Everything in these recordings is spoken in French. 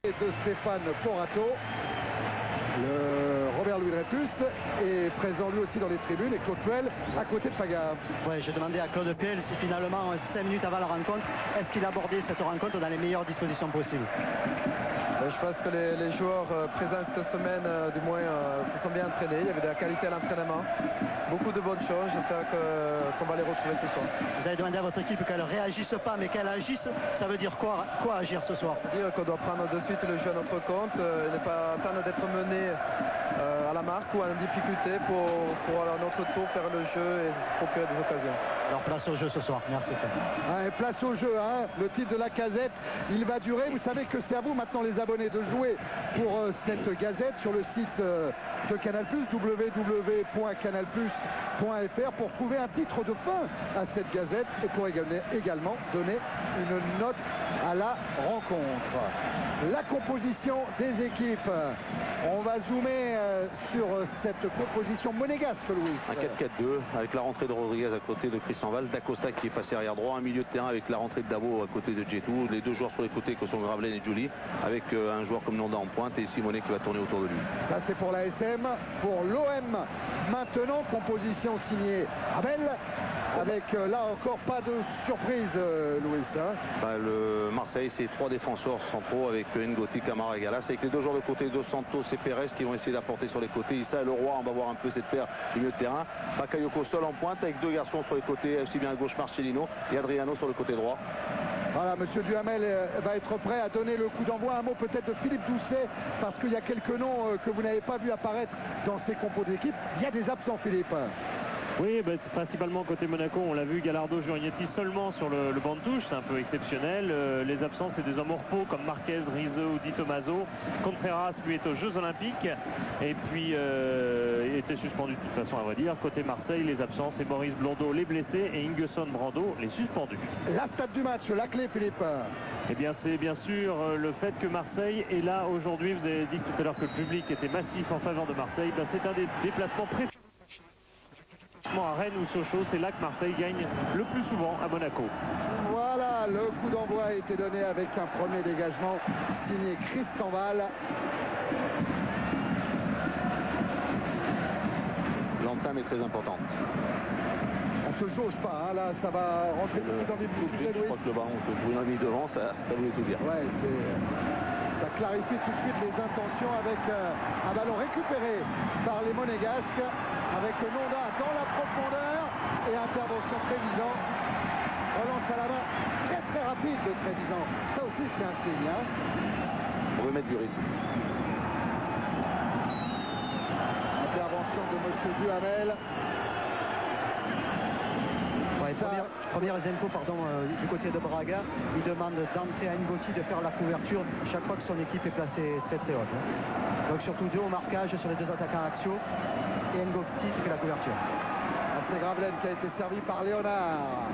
de Stéphane Porato. Le Robert Louis Dreyfus est présent lui aussi dans les tribunes et Claude Puel à côté de Paga. Ouais, j'ai demandé à Claude Puel si finalement 5 minutes avant la rencontre, est-ce qu'il abordait cette rencontre dans les meilleures dispositions possibles. Je pense que les joueurs présents cette semaine, du moins, se sont bien entraînés. Il y avait de la qualité à l'entraînement. Beaucoup de bonnes choses. J'espère qu'on va les retrouver ce soir. Vous avez demandé à votre équipe qu'elle ne réagisse pas, mais qu'elle agisse. Ça veut dire quoi agir ce soir? Dire qu'on doit prendre de suite le jeu à notre compte. Il n'est pas attendre d'être mené à la marque ou en difficulté pour à notre tour faire le jeu et procurer des occasions. Alors place au jeu ce soir, merci. Et place au jeu, hein. Le titre de la Gazette, il va durer. Vous savez que c'est à vous maintenant les abonnés de jouer pour cette Gazette sur le site de Canal+, www.canalplus.fr pour trouver un titre de fin à cette Gazette et pour également donner une note à la rencontre. La composition des équipes. On va zoomer sur cette composition monégasque, Louis. Un 4-4-2 avec la rentrée de Rodriguez à côté de Christian Val, D'Acosta qui est passé arrière droit, un milieu de terrain avec la rentrée de Davo à côté de Djetou, les deux joueurs sur les côtés que sont Gravelaine et Joly, avec un joueur comme Nonda en pointe et Simonet qui va tourner autour de lui. Ça c'est pour la SM. Pour l'OM maintenant, composition signée Abel, avec là encore pas de surprise, Louis. Hein. Le Marseille, c'est 3 défenseurs centraux avec Ngoti, Camara et Galas, avec les deux joueurs de côté, Dos Santos et Pérez qui vont essayer d'apporter sur les côtés. Issa et Leroy, on va voir un peu cette paire du milieu de terrain. Bakayoko seul en pointe avec deux garçons sur les côtés, aussi bien à gauche Marcelino et Adriano sur le côté droit. Voilà, monsieur Duhamel va être prêt à donner le coup d'envoi. Un mot peut-être de Philippe Doucet, parce qu'il y a quelques noms que vous n'avez pas vu apparaître dans ces compos d'équipe. Il y a des absents, Philippe. Oui, principalement côté Monaco, on l'a vu, Gallardo, Jurietti seulement sur le banc de touche, c'est un peu exceptionnel. Les absents, c'est des hommes au repos comme Marquez, Rizzo ou Di Tommaso. Contreras, lui, est aux Jeux Olympiques et puis il était suspendu de toute façon, à vrai dire. Côté Marseille, les absents, c'est Maurice Blondeau, les blessés, et Ingesson Brando, les suspendus. La stat du match, la clé, Philippe. Eh bien, c'est bien sûr le fait que Marseille est là aujourd'hui. Vous avez dit tout à l'heure que le public était massif en faveur de Marseille. C'est un des déplacements préférés à Rennes ou Sochaux, c'est là que Marseille gagne le plus souvent à Monaco. Voilà, le coup d'envoi a été donné avec un premier dégagement signé Christian Val. L'entame est très importante. On se jauge pas, hein, là ça va rentrer tout dans les bouts. Je crois que le ballon se joue une devant, ça voulait tout dire. Ouais, ça clarifie tout de suite les intentions avec un ballon récupéré par les Monégasques, avec Nonda dans la profondeur et intervention Trévisan. Relance à la main très très rapide de Trévisan. Ça aussi c'est un signe. Hein. On veut mettre du rythme. Intervention de monsieur Duhamel. Ouais, première info du côté de Braga, il demande d'entrer à Ngoti de faire la couverture chaque fois que son équipe est placée très très haute. Hein. Donc surtout deux au marquage sur les deux attaquants axiaux et Ngoti qui fait la couverture. C'est Gravelaine qui a été servi par Léonard.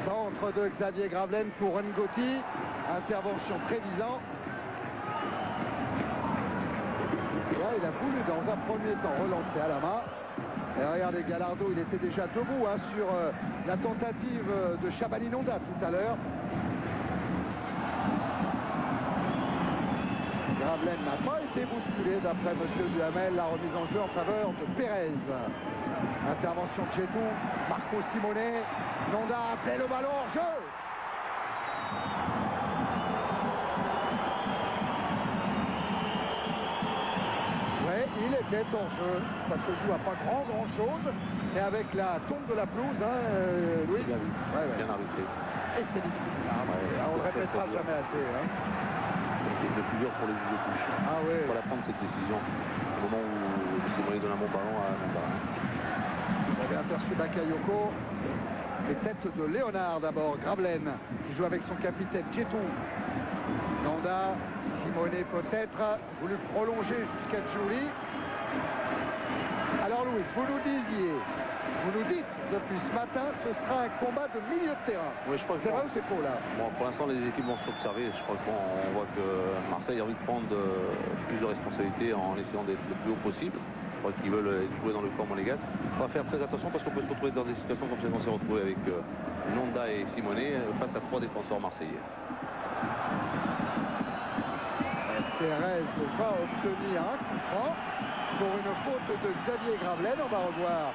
Centre de Xavier Gravelaine pour Ngoti. Intervention Trévisan. Là, il a voulu dans un premier temps relancer à la main. Et regardez, Gallardo, il était déjà debout hein, sur la tentative de Chabani Nonda tout à l'heure. Gravelaine n'a pas été bousculé d'après M. Duhamel. La remise en jeu en faveur de Pérez. Intervention de Djetou, Marco Simonet. Nonda appelait le ballon hors jeu. Il était hors jeu, ça se joue à pas grand chose, et avec la tombe de la pelouse, hein, Louis. Bien vu, bien arbitré. Et c'est difficile, on ne le répétera jamais assez. Hein. C'est le plus dur pour les juges de touche. Ah oui. Pour la prendre cette décision, au moment où Simonet donne un bon ballon à Nonda. Vous avez aperçu Bakayoko, les têtes de Léonard d'abord, Gravelaine, qui joue avec son capitaine Djetou. Nonda, Simonet peut-être, voulu prolonger jusqu'à Joly. Alors Louis, vous nous dites depuis ce matin, ce sera un combat de milieu de terrain. Oui, je crois que c'est vrai ou c'est faux là? Bon, pour l'instant, les équipes vont s'observer. Je crois qu'on voit que Marseille a envie de prendre plus de responsabilités en essayant d'être le plus haut possible. Je crois qu'ils veulent jouer dans le camp monégasque. On va faire très attention parce qu'on peut se retrouver dans des situations comme celle qu'on s'est retrouvé avec Nonda et Simonet face à 3 défenseurs marseillais. Pérez va obtenir un coup franc pour une faute de Xavier Gravelaine. On va revoir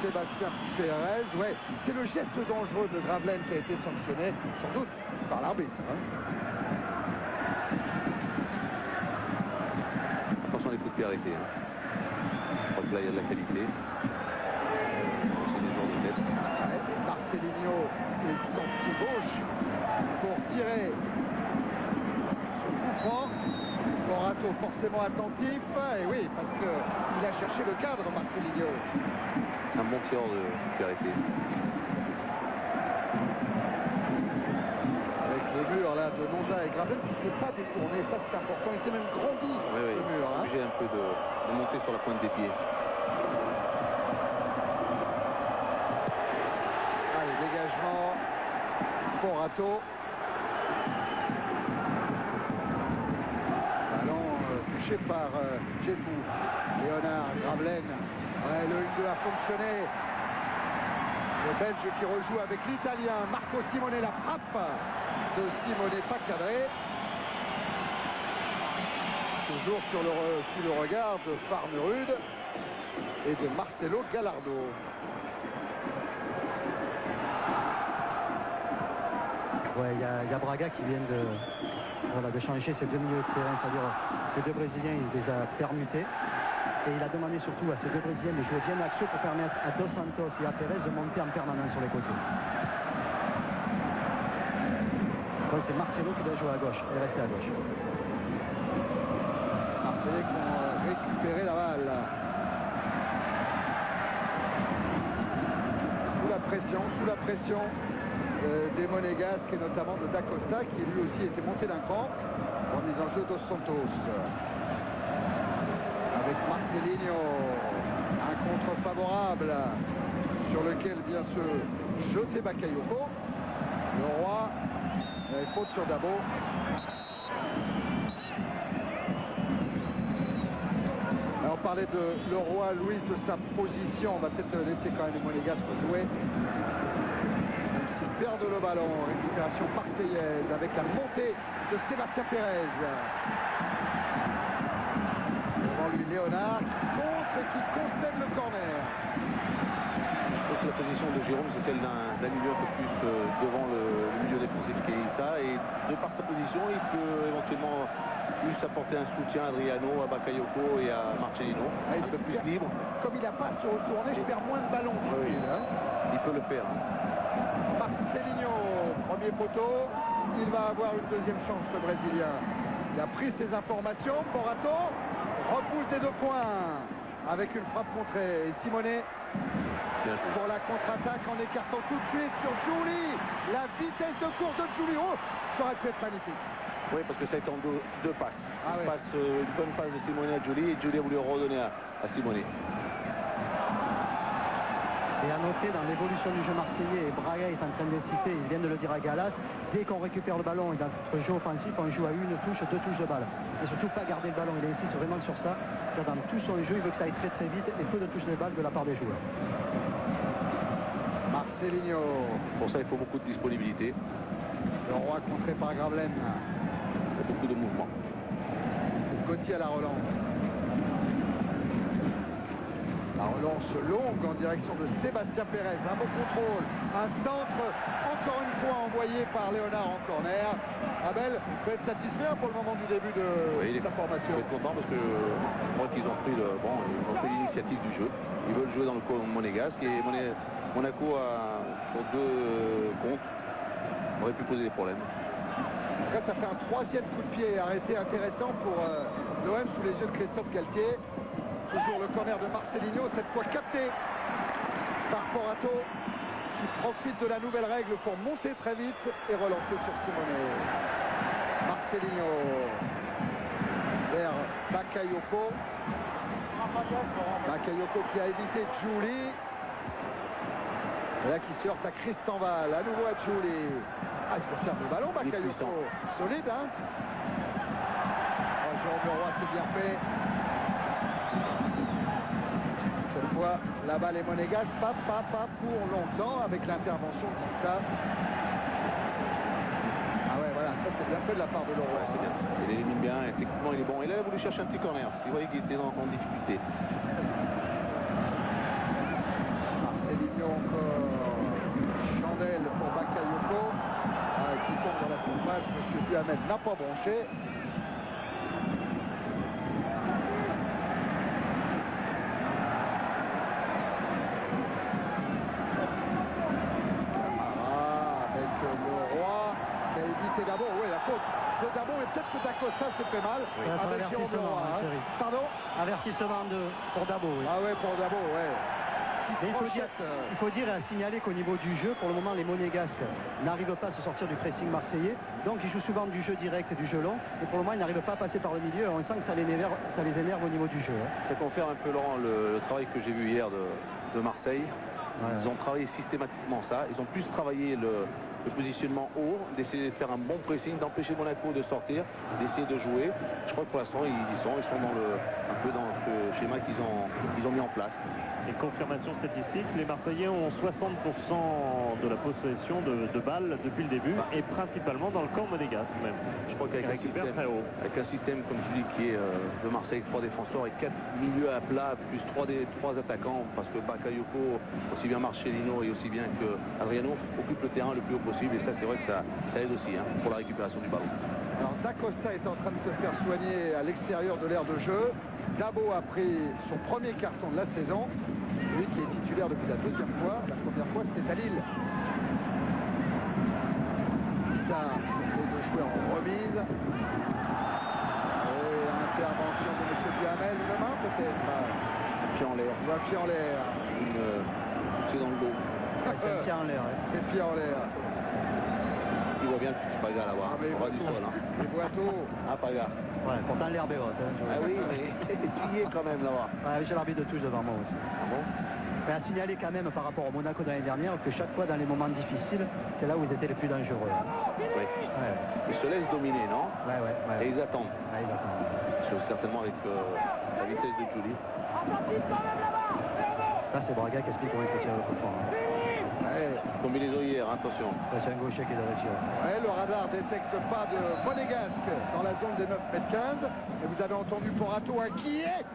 Sébastien Pérez. Ouais, c'est le geste dangereux de Gravelaine qui a été sanctionné, sans doute, par l'arbitre. Attention les coups de pied arrêtés. Je crois que là il y a de la qualité. C'est des joueurs de tête. Ouais, Marcelinho est son pied gauche pour tirer ce coup franc. Morato forcément attentif. Et oui, parce qu'il a cherché le cadre, Marcelinho. C'est un bon tireur de coup de pied arrêté. Avec le mur là de Monza et Gravelaine qui ne s'est pas détourné, ça c'est important. Il s'est même grandi Oui, le mur. Hein. Obligé un peu de monter sur la pointe des pieds. Allez, dégagement. Morato. Ballon touché par Djefou. Léonard, Gravelaine. Ouais, le 1-2 a fonctionné. Le Belge qui rejoue avec l'Italien. Marco Simone, la frappe de Simone, pas cadré. Toujours sous le regard de Farmerud et de Marcelo Gallardo. Ouais, il y a Braga qui vient de changer ses deux milieux de terrain, c'est-à-dire ces deux Brésiliens, il les a permutés. Et il a demandé surtout à ces deux Brésiliens de jouer bien l'action pour permettre à Dos Santos et à Pérez de monter en permanence sur les côtés. Donc c'est Marcelo qui doit jouer à gauche et rester à gauche. Marseillais qui ont récupéré la balle. Sous la pression des Monégasques et notamment de Dacosta qui lui aussi était monté d'un cran en mise en jeu Dos Santos. Avec Marcelinho, un contre favorable sur lequel vient se jeter Bakayoko. Le Roi, faute sur Dabo. Alors, on parlait de le Roi Louis, de sa position. On va peut-être laisser quand même les Monégasques jouer. Ils perdent le ballon. Récupération marseillaise avec la montée de Sébastien Pérez. Devant lui, Léonard contre qui concède le corner. Je pense que la position de Jérôme, c'est celle d'un milieu un peu plus devant le milieu défensif qui est Issa. Et de par sa position, il peut éventuellement plus apporter un soutien à Adriano, à Bakayoko et à Marcelino. Un peu plus libre. Comme il n'a pas à se retourner, je perds moins de ballons. Oui, il peut le faire. Marcelinho, premier poteau. Il va avoir une deuxième chance, le Brésilien. Il a pris ses informations. Morato repousse des 2 points avec une frappe contrée. Et Simone pour la contre-attaque en écartant tout de suite sur Giuli. La vitesse de course de Giuli. Oh, ça aurait pu être magnifique. Oui, parce que ça a été en deux passes. Ah ouais. Une bonne passe de Simone à Giuli et Giuli a voulu redonner à Simone. Et à noter dans l'évolution du jeu marseillais, et Braga est en train d'inciter, il vient de le dire à Gallas, dès qu'on récupère le ballon et dans notre jeu offensif, on joue à 1 touche, 2 touches de balle. Et surtout pas garder le ballon, il insiste vraiment sur ça. Dans tout son jeu, il veut que ça aille très très vite et peu de touches de balle de la part des joueurs. Marcelinho. Pour ça, il faut beaucoup de disponibilité. Le Roi contré par Gravelaine. Il y a beaucoup de mouvements. Gauthier à la relance. La relance longue en direction de Sébastien Pérez. Un bon contrôle. Un centre, encore une fois envoyé par Léonard en corner. Abel peut être satisfait pour le moment du début de sa formation. Il est content parce que je crois qu'ils ont pris l'initiative du jeu. Ils veulent jouer dans le camp monégasque et Monaco sur 2 comptes aurait pu poser des problèmes. En tout cas, ça fait un 3e coup de pied arrêté intéressant pour l'OM sous les yeux de Christophe Galtier. Toujours le corner de Marcelinho, cette fois capté par Morato qui profite de la nouvelle règle pour monter très vite et relancer sur Simone. Marcelinho vers Bakayoko. Bakayoko qui a évité Giuli. Et là qui se heurte à Cristanval, à nouveau à Giuli. Ah, il conserve le ballon, Bakayoko. Solide, hein. Jérôme Leroy, c'est bien fait. Cette fois, la balle est monégasque, pas pour longtemps avec l'intervention de Gustave. Ah ouais, voilà, ça c'est bien fait de la part de Leroy. C'est bien. Il élimine bien, et techniquement il est bon. Et là, il a voulu chercher un petit corner. Il voyait qu'il était en difficulté. Marcelinho encore. Chandelle pour Bakayoko. Qui tombe dans la surface. Monsieur Duhamel n'a pas branché. Avec Leroy. Qui a évité d'abord. Oui, la faute de Dabo. Et peut-être que Dacosta s'est fait mal. Oui. Avec Jérôme Leroy. Pardon? Avertissement pour Dabo. Oui. Ah ouais, pour Dabo, ouais. Mais il faut dire et à signaler qu'au niveau du jeu, pour le moment, les Monégasques n'arrivent pas à se sortir du pressing marseillais. Donc, ils jouent souvent du jeu direct et du jeu long. Et pour le moment, ils n'arrivent pas à passer par le milieu. On sent que ça les énerve au niveau du jeu. Ça confirme un peu, Laurent, le travail que j'ai vu hier de Marseille. Ouais. Ils ont travaillé systématiquement ça. Ils ont plus travaillé le positionnement haut, d'essayer de faire un bon pressing, d'empêcher Monaco de sortir, d'essayer de jouer. Je crois que pour l'instant, ils sont un peu dans ce schéma qu'ils ont mis en place. Et confirmation statistique, les Marseillais ont 60% de la possession de balles depuis le début, et principalement dans le camp monégasque même. Je crois qu'avec un système, comme tu dis, qui est de Marseille, 3 défenseurs et 4 milieux à plat, plus 3 attaquants, parce que Bakayoko, aussi bien Marcelino et aussi bien que Adriano, occupe le terrain le plus haut possible, et ça, c'est vrai que ça aide aussi pour la récupération du ballon. Alors Dacosta est en train de se faire soigner à l'extérieur de l'aire de jeu. Dabo a pris son premier carton de la saison. Lui qui est titulaire depuis la deuxième fois. La première fois, c'était à Lille. Ça essaie de jouer en remise. Et intervention de M. Duhamel. Une main peut-être. Pied en l'air. Un pied en l'air. C'est dans le dos. C'est un pied en l'air. C'est pied en l'air. Il voit bien le petit Paga là-bas. Ah, mais On va du sol. les Boiteaux. Ah, Paga. Ouais, pourtant l'herbe est haute. Ah oui, mais tu y es quand même là-bas. Ouais, j'ai l'arbitre de touche devant moi aussi. Ah bon? Mais à signaler quand même par rapport au Monaco de l'année dernière que chaque fois dans les moments difficiles, c'est là où ils étaient les plus dangereux. Oui. Ouais. Ils se laissent dominer, non? Ouais. Et ils attendent. Ouais, ils attendent. Certainement avec la vitesse de Julie. Là, c'est Braga qui explique comment il faut tirer le coup franc. Combinaison hier, attention. C'est un gaucher qui doit réussir. Ouais, le radar détecte pas de Monégasque dans la zone des 9,15 m. Et vous avez entendu Porato inquiet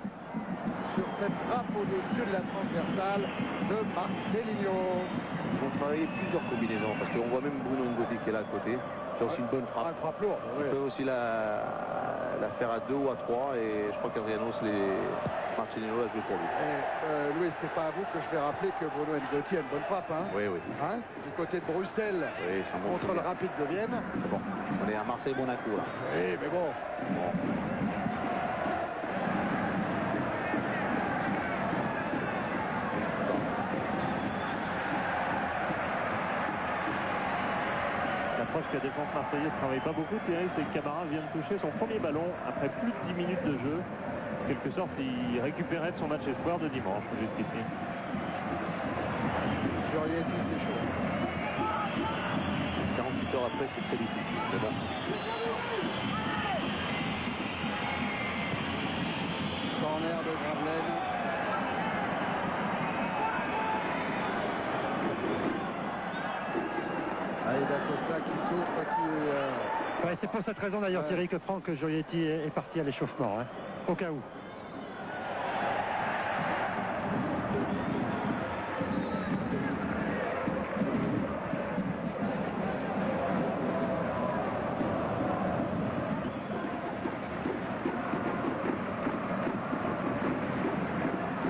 sur cette frappe au-dessus de la transversale de Marcelinho. Ils vont travailler plusieurs combinaisons parce qu'on voit même Bruno Ngoti qui est là à côté. C'est aussi une bonne frappe. Une frappe lourde. Ils peuvent aussi la faire à 2 ou à 3 et je crois qu'Adriano Marcelino a joué pour lui. Louis, c'est pas à vous que je vais rappeler que Bruno Ngoti a une bonne frappe. Hein, oui. hein, du côté de Bruxelles, oui, contre le Rapide de Vienne. Bon, on est à Marseille-Monaco là. Oui, mais bon. La preuve que la défense marseillaise ne travaille pas beaucoup, Thierry, c'est que Camara vient de toucher son premier ballon après plus de 10 minutes de jeu. En quelque sorte, il récupérait de son match espoir de dimanche jusqu'ici. Jurietti, c'est chaud. 48 heures après, c'est très difficile. Mais bon. Corner de Gravelaine. Dacosta qui souffre, qui... Ouais, c'est pour cette raison d'ailleurs, Thierry, que Franck Jurietti est parti à l'échauffement, hein, au cas où.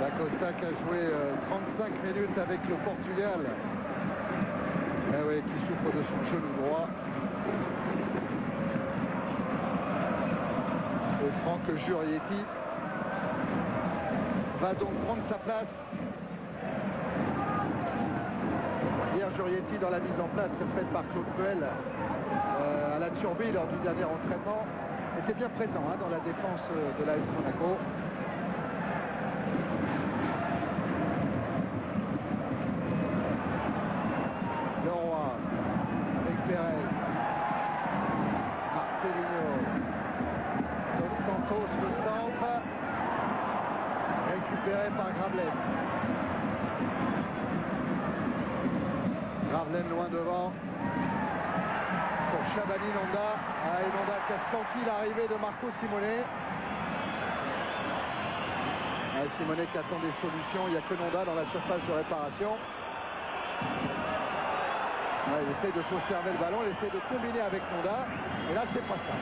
Dacosta qui a joué 35 minutes avec le Portugal. Qui souffre de son genou droit. Et Franck Jurietti va donc prendre sa place. Hier, Jurietti, dans la mise en place faite par Claude Puel à la Turbie lors du dernier entraînement, était bien présent dans la défense de l'AS Monaco. Par Gravelaine. Gravelaine loin devant pour Chabani, Nonda. Et Nonda qui a senti l'arrivée de Marco Simone. Simone qui attend des solutions. Il n'y a que Nonda dans la surface de réparation. Il essaye de conserver le ballon, il essaye de combiner avec Nonda. Et là, c'est pas ça.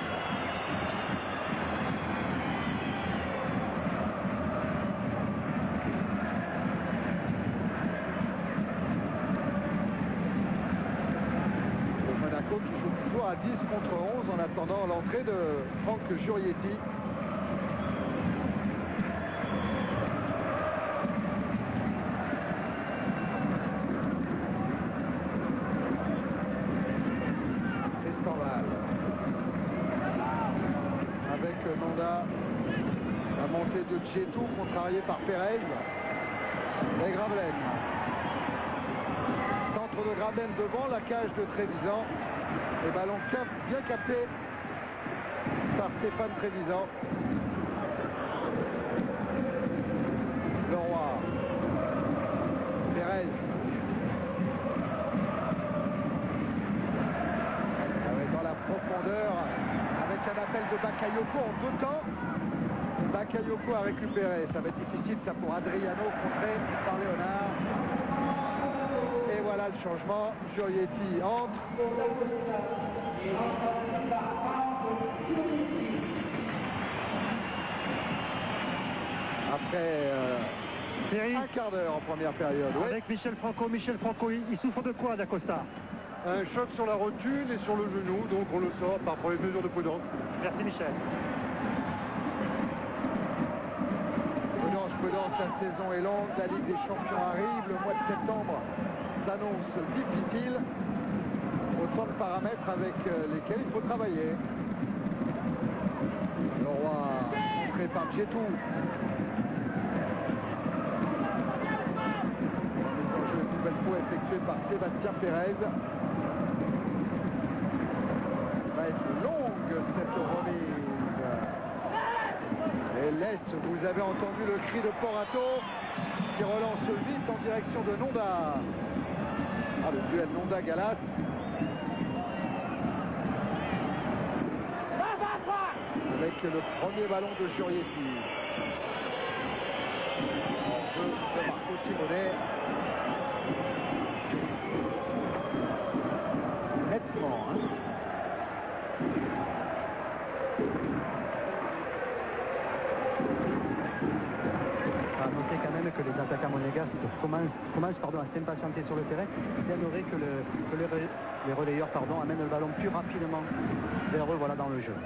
Et Monaco qui joue toujours à 10 contre 11 en attendant l'entrée de Franck Jurietti. Avec Nonda, la montée de Djetou contrarié par Pérez et Gravelaine. Centre de Gravelaine devant la cage de Trévisan et ballon bien capté par Stéphane Trévisan. Leroy, Pérez. Dans la profondeur avec un appel de Bakayoko en 2 temps. Bakayoko a récupéré, ça va être difficile ça pour Adriano, contré par Léonard. Et voilà le changement, Jurietti entre. Après un quart d'heure en première période. Avec Michel Franco, il souffre de quoi d'Acosta? Un choc sur la rotule et sur le genou, donc on le sort par les mesures de prudence. Merci Michel. Prudence, la saison est longue, la Ligue des Champions arrive, le mois de septembre s'annonce difficile. Autant de paramètres avec lesquels il faut travailler. Leroy, montré par Djetou. Une nouvelle fois effectuée par Sébastien Pérez. Il va être longue cette remise. Et laisse, vous avez entendu le cri de Porato qui relance vite en direction de Nonda. Le duel Nonda-Galas. Avec le premier ballon de Jurietti. En jeu de Marco Simone. Nettement. À noter quand même que les attaquants monégasques commencent à s'impatienter sur le terrain. Bien aurait que les relayeurs amènent le ballon plus rapidement vers eux dans le jeu.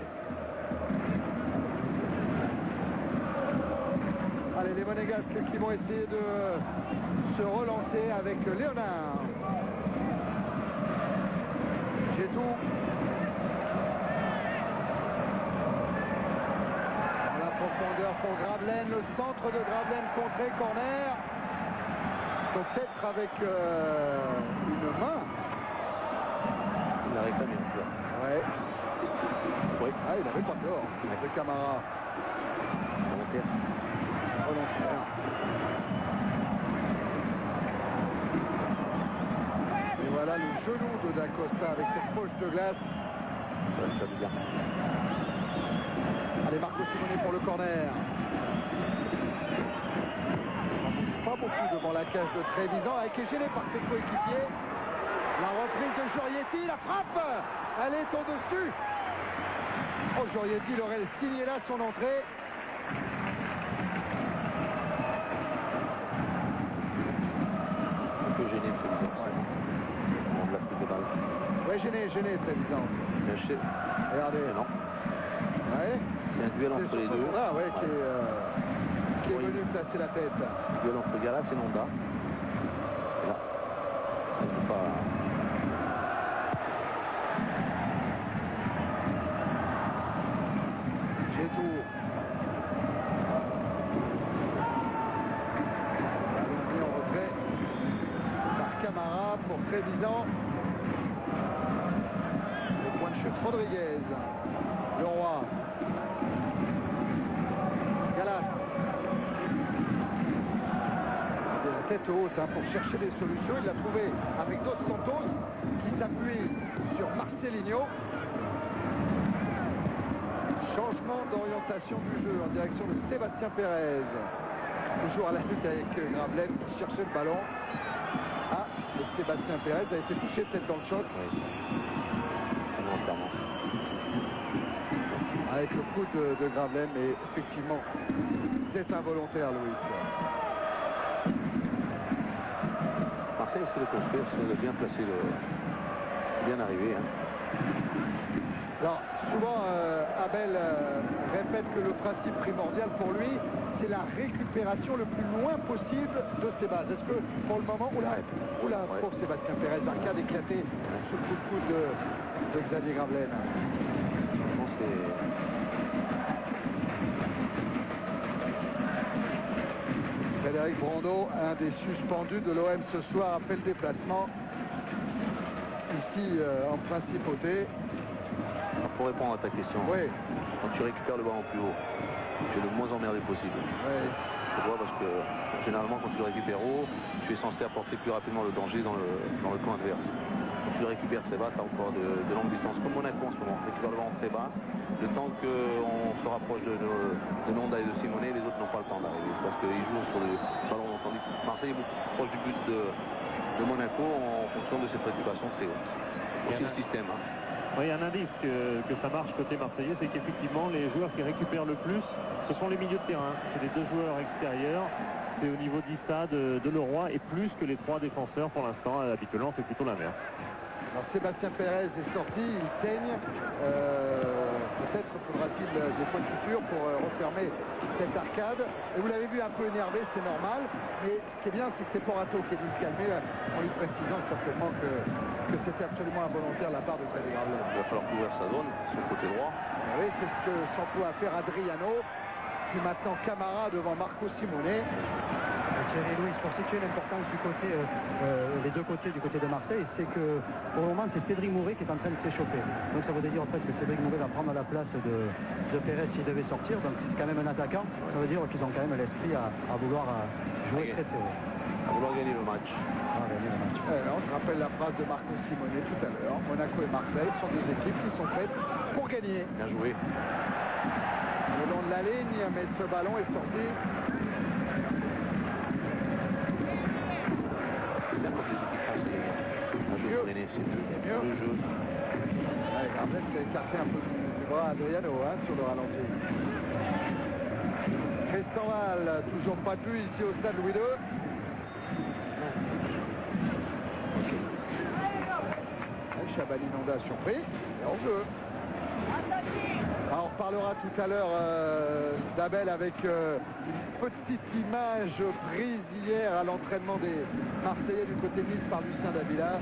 Allez, les monégasques qui vont essayer de se relancer avec Léonard. Djetou. Profondeur pour Gravelaine, le centre de Gravelaine contré, corner. Peut-être avec une main. Il a réclamé un peu. Ouais. Oui. Il n'avait pas tort. Avec le Camara. Volontaire. Et voilà le genou de D'Acosta avec cette poche de glace. Ça veut bien. Allez, Marco Simone pour le corner. On ne bouge pas beaucoup devant la cage de Trévisan, qui est gêné par ses coéquipiers. La reprise de Jurietti, la frappe, elle est au-dessus. Jurietti, il aurait signé là son entrée. Un peu gêné, Trévisan. On l'a plus de balle. Oui, gêné, Trévisan. Regardez. Non. Ouais. C'est un duel entre les deux. Nonda, qui est venu placer la tête. Duel entre Galas et Nonda. Et là, on ne peut pas. Djetou. Ballon mis en retrait par Camara pour Trévisan. Le point de chute Rodriguez. Leroy. Galas. La tête haute pour chercher des solutions. Il l'a trouvé avec Dos Santos qui s'appuie sur Marcelinho. l'orientation du jeu en direction de Sébastien Pérez. Toujours à la lutte avec Gravelaine qui cherchait le ballon. Ah, et Sébastien Pérez a été touché peut-être dans le choc. Oui. Volontairement. Avec le coup de Gravelaine, mais effectivement, c'est involontaire, Louis. Marseille essaie de construire, c'est de bien placer bien arrivé. Hein. Alors, souvent, Abel répète que le principe primordial pour lui, c'est la récupération le plus loin possible de ses bases. Est-ce que pour le moment, oula, pour Sébastien Pérez, arcade éclaté sous le coup de coude de Xavier Gravelaine. Bon, Frédéric Brando, un des suspendus de l'OM ce soir après le déplacement. Ici, en principauté. pour répondre à ta question, oui. Quand tu récupères le ballon plus haut, tu es le moins emmerdé possible. Oui. Pourquoi? Parce que généralement quand tu le récupères haut, tu es censé apporter plus rapidement le danger dans le camp adverse. Quand tu le récupères très bas, tu as encore de longues distances, comme Monaco en ce moment. Tu récupères le ballon très bas. Le temps qu'on se rapproche de Nonda et de Simonet, les autres n'ont pas le temps d'arriver. Parce qu'ils jouent sur les ballons. Tandis que Marseille est beaucoup plus proche du but de Monaco en fonction de cette récupération très haute. Aussi le système. Hein. Oui, un indice que ça marche côté marseillais, c'est qu'effectivement les joueurs qui récupèrent le plus, ce sont les milieux de terrain. C'est les deux joueurs extérieurs. C'est au niveau d'Issa, de Leroy et plus que les trois défenseurs pour l'instant. Habituellement, c'est plutôt l'inverse. Alors Sébastien Pérez est sorti, il saigne. Peut-être faudra-t-il des points de suture pour refermer cette arcade. Et vous l'avez vu un peu énervé, c'est normal. Mais ce qui est bien, c'est que c'est Porato qui est dû le calmer en lui précisant certainement que c'était absolument involontaire de la part de Xavier Gravelaine. Il va falloir couvrir sa zone, son côté droit. Et oui, c'est ce que s'emploie à faire Adriano, qui maintenant Camara devant Marco Simonet. Thierry Louis, pour situer l'importance du côté, les deux côtés du côté de Marseille, c'est que pour le moment c'est Cédric Mouret qui est en train de s'échauffer. Donc ça veut dire presque que Cédric Mouret va prendre la place de Pérez s'il devait sortir. Donc c'est quand même un attaquant. Ça veut dire qu'ils ont quand même l'esprit à vouloir jouer très haut. À vouloir gagner le match. On se rappelle la phrase de Marco Simonet tout à l'heure. Monaco et Marseille sont deux équipes qui sont prêtes pour gagner. Bien joué. Le long de la ligne, mais ce ballon est sorti. C'est mieux. Le jeu. Ouais, Gravelaine qui a écarté un peu du bras Adriano sur le ralenti. Tristan Val, toujours pas de but ici au stade Louis II. Chabani Nonda surpris, et en jeu. Alors, on reparlera tout à l'heure d'Abel avec une petite image prise hier à l'entraînement des Marseillais du côté de Nice par Lucien Davila.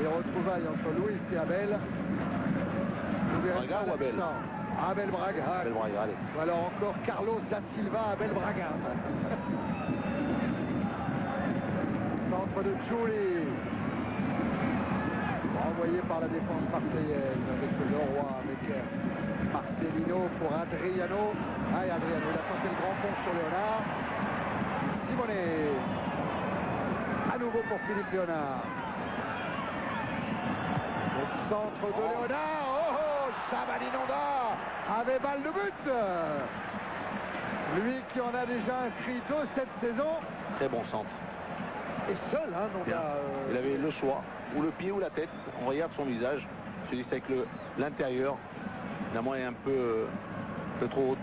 Les retrouvailles entre Louis et Abel. Braga ou Abel? Abel Braga. Abel Braga, allez. Ou alors encore Carlos da Silva, Abel Braga. Centre de Giuli. Envoyé par la défense marseillaise avec Leroy, avec Marcelino pour Adriano. Adriano, il a tenté le grand pont sur Léonard. Simonet. À nouveau pour Philippe Léonard. Le centre de Léonard. Oh, Chabani Nonda avait balle de but. Lui qui en a déjà inscrit 2 cette saison. Très bon centre. Et seul, Nonda. Il avait le choix, ou le pied ou la tête. On regarde son visage. Je dis c'est avec l'intérieur. Finalement, il est un peu trop haut.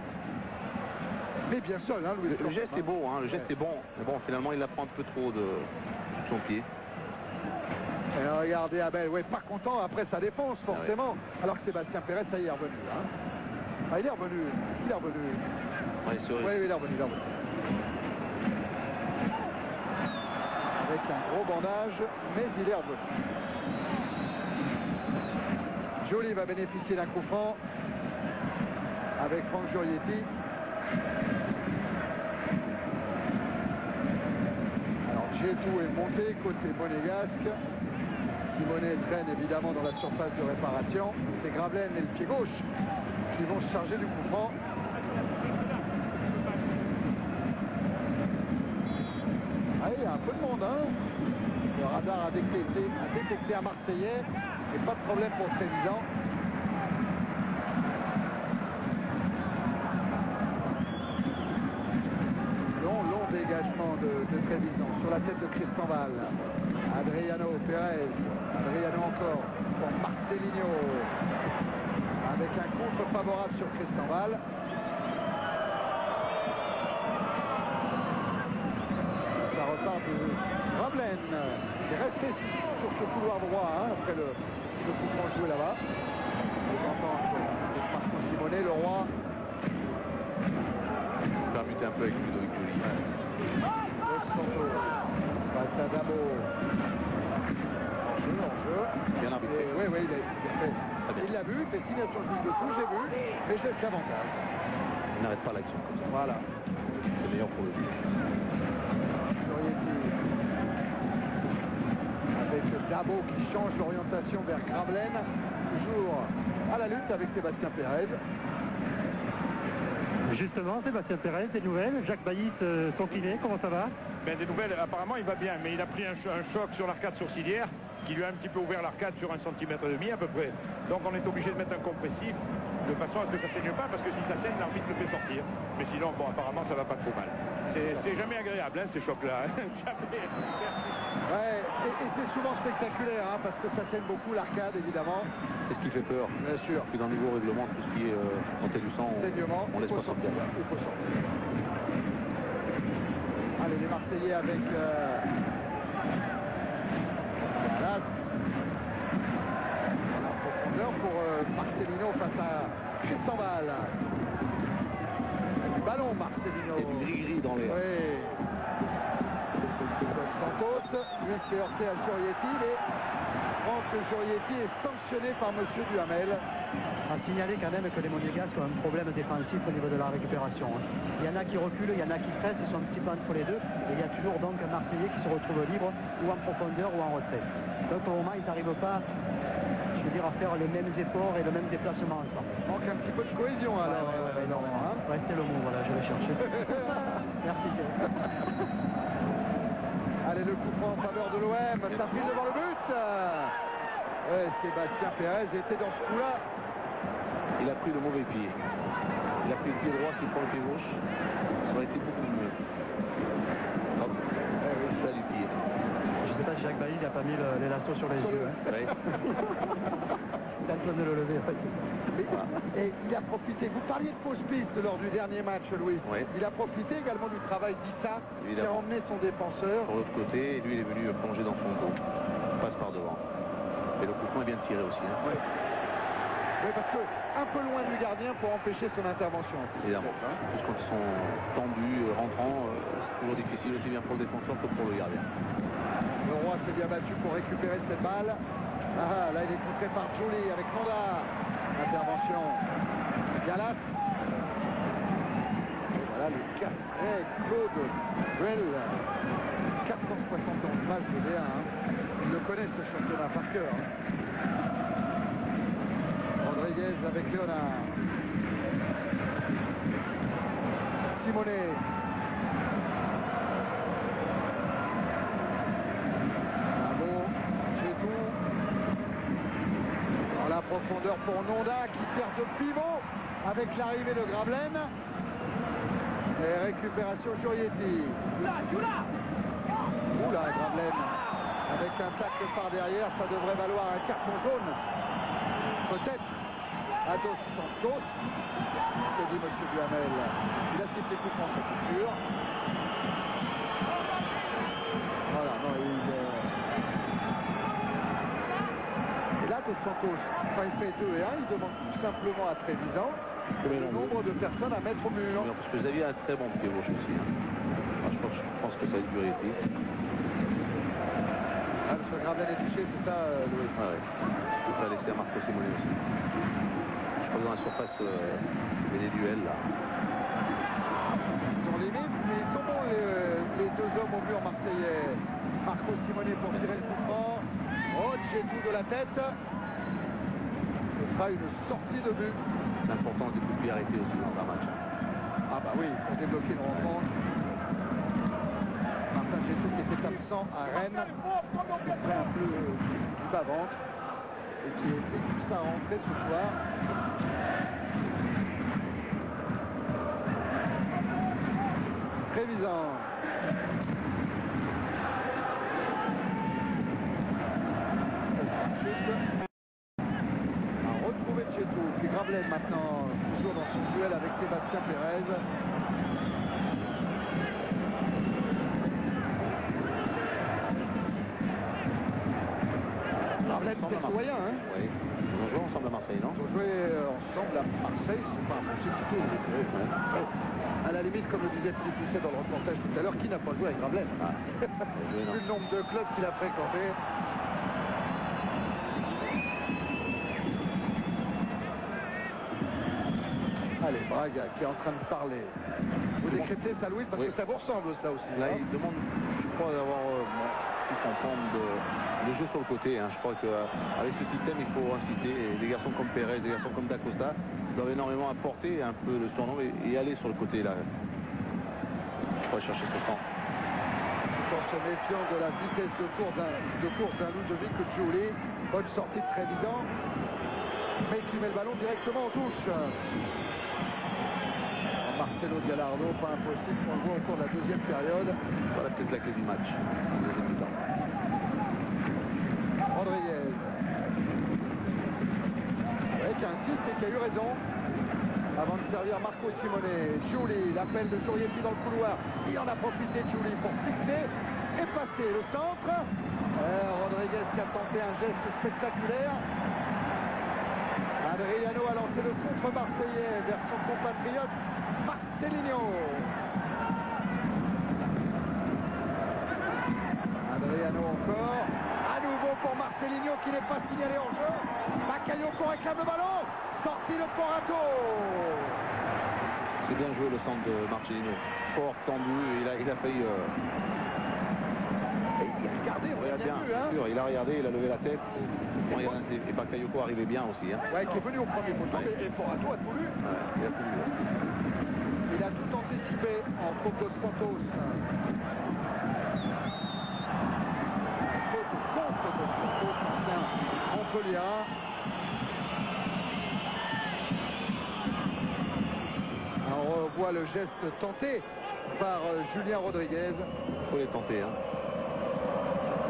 Mais bien seul, Louis. Le geste est beau, le geste est bon. Mais bon, finalement, il la prend un peu trop de son pied. Et regardez Abel, pas content après sa défense, forcément. Alors que Sébastien Pérez, ça y est revenu. Il est revenu. Est-ce qu'il est revenu? Oui, il est revenu. Avec un gros bandage, mais il est revenu. Giuli va bénéficier d'un coup franc avec Franck Giorietti. Alors Gietou est monté côté monégasque. Simonet traîne évidemment dans la surface de réparation. C'est Gravelaine et le pied gauche qui vont se charger du coup franc. Il y a un peu de monde. Le radar a détecté un Marseillais. Et pas de problème pour Trévisan. dégagement de Trévisan sur la tête de Christian Val. Adriano Pérez. Adriano encore pour Marcelinho. Avec un contre favorable sur Christian Val. Ça repart de Gravelaine qui est resté sur ce couloir droit après le coup franc joué là-bas. Les enfants avec Marco Simonet, le roi. Permuté un peu avec Ludovic Joly. Face à Dabo. Hors-jeu. Bien arbitré. Oui, il a fait. Il l'a vu, il fait signation juste de touche, j'ai vu, mais je laisse l'avantage. Il n'arrête pas l'action comme ça. Voilà. C'est meilleur pour lui. Jurietti. Avec Dabo qui change l'orientation vers Gravelaine. Toujours à la lutte avec Sébastien Pérez. Justement, Sébastien Pérez, des nouvelles. Jacques Bailly, son kiné, comment ça va? Ben, des nouvelles, apparemment il va bien, mais il a pris un choc sur l'arcade sourcilière qui lui a un petit peu ouvert l'arcade sur 1,5 cm à peu près. Donc on est obligé de mettre un compressif de façon à ce que ça saigne pas, parce que si ça saigne, l'arbitre le fait sortir. Mais sinon, bon, apparemment ça va pas trop mal. C'est jamais agréable, hein, ces chocs-là. Jamais. Ouais, et c'est souvent spectaculaire, parce que ça saigne beaucoup l'arcade, évidemment. C'est ce qui fait peur. Bien sûr. Puis dans le niveau règlement, tout ce qui est montée du sang, Saignement, on laisse pas sortir. Il faut sortir. Allez, les Marseillais avec Galas. La profondeur pour Marcelino face à Christian Val. Du ballon, Marcelino. Et du gris-gris dans l'air. Oui. Dos Santos, lui s'est heurté à Jurietti, mais Franck Jurietti est sanctionné par Monsieur Duhamel. À signaler quand même que les Monégasques ont un problème défensif au niveau de la récupération. Il y en a qui reculent, il y en a qui pressent, ils sont un petit peu entre les deux. Et il y a toujours donc un Marseillais qui se retrouve libre, ou en profondeur ou en retrait. Donc au moment, ils n'arrivent pas, je veux dire, à faire les mêmes efforts et le même déplacement ensemble. Manque un petit peu de cohésion alors. Restez le mot, voilà, je vais chercher. Merci. Allez, le coup franc en faveur de l'OM, ça file devant le but. Sébastien Pérez était dans ce coup-là. Il a pris le mauvais pied. Il a pris le pied droit, s'il prend le pied gauche, ça aurait été beaucoup mieux. Hop, ça du pied. Je ne sais pas si Jacques Bailly n'a pas mis l'élasto sur les yeux. Ouais. Il a besoin de le lever, en fait, c'est ça. Et il a profité, vous parliez de fausse piste lors du dernier match, Louis. Oui. Il a profité également du travail d'Issa qui a Évidemment. emmené son défenseur. Sur l'autre côté, et lui il est venu plonger dans son dos. Il passe par devant. Et le coup franc est bien tiré aussi. Oui. Oui, parce que un peu loin du gardien pour empêcher son intervention. Évidemment. Parce quand ils sont tendus, rentrants, c'est toujours difficile aussi bien pour le défenseur que pour le gardien. Le Roi s'est bien battu pour récupérer cette balle. Ah, là, il est contré par Joly avec Manda. Intervention. Galas. Et voilà le castré Claude Ruel. 471 matchs de D1. Il le connaît ce championnat par cœur. Rodriguez avec Léonard. Simonet. La profondeur pour Nonda qui sert de pivot avec l'arrivée de Gravelaine. Et récupération Jurietti. Oula, Gravelaine avec un tacle par derrière, ça devrait valoir un carton jaune. Peut-être à Dos Santos. Que dit Monsieur Duhamel. Il a sifflé coup franc, c'est sûr. Voilà, non, Et là, Dos Santos, quand il fait 2 et 1, il demande tout simplement à Trévisan le nombre de personnes à mettre au mur. Non, parce que Xavier a un très bon pied gauche aussi. Je pense que ça a une Jurietti. Parce que Gravelaine est touché, c'est ça, Louis? Ah ouais. Il faut la laisser à Marco Simonet aussi. Je crois que dans la surface, il y a des duels là. Ils sont limites, mais ils sont bons les deux hommes au mur marseillais. Marco Simonet pour tirer le coup franc. Rodgetou de la tête. Ce sera une sortie de but. L'importance des coups de pied arrêtés aussi dans un match. Ah bah oui, pour débloquer une rencontre. Martin Gétou qui était absent à Rennes, qui serait un peu du bas-ventre et qui est tout ça rentré ce soir. Trévisan. toujours dans son duel avec Sébastien Pérez. Gravelaine, c'est citoyen, hein? Oui. Ils ont joué ensemble à Marseille, non? Ils ont joué ensemble à Marseille, c'est pas impossible du tout. À la limite, comme le disait Philippe Lucet dans le reportage tout à l'heure, qui n'a pas joué avec Gravelaine? Vu le nombre de clubs qu'il a fréquentés. Allez, Braga qui est en train de parler. Vous décryptez ça, Louis, parce que ça vous ressemble ça aussi. Là, hein? il demande, je crois, d'avoir pu comprendre le jeu sur le côté. Hein. Je crois qu'avec ce système, il faut insister. Et des garçons comme Pérez, des garçons comme Dacosta doivent énormément apporter un peu le surnom et aller sur le côté. Là. Je crois chercher ce temps. Tout en se méfiant de la vitesse de course d'un Ludovic Giuli. Bonne sortie de Trevisan, mais qui met le ballon directement en touche. Marcelo Gallardo, pas impossible qu'on le voit au cours de la deuxième période. Voilà peut-être la clé du match. Rodriguez. Ouais, qui insiste et qui a eu raison. Avant de servir Marco Simone. Giuli, l'appel de Giorietti dans le couloir. Il en a profité, Giuli, pour fixer et passer le centre. Rodriguez qui a tenté un geste spectaculaire. Adriano a lancé le contre marseillais vers son compatriote Marcelinho. Adriano encore. À nouveau pour Marcelinho qui n'est pas signalé en jeu. Bakayoko réclame le ballon. Sorti de Porato. C'est bien joué le centre de Marcelino. Fort, tendu, il a failli... Il a regardé, on l'a bien vu. Hein. Sûr, il a regardé, il a levé la tête. Et Bakayoko arrivait bien aussi. Hein. Ouais, qui est venu au premier poteau. Ouais. Et Porato a tout lu. Ouais, il a tout lu. Il a tout anticipé en faute de Santos. Faute contre de Santos, ancien Montpellierin. On revoit le geste tenté par Julien Rodriguez. Il faut les tenter. Hein.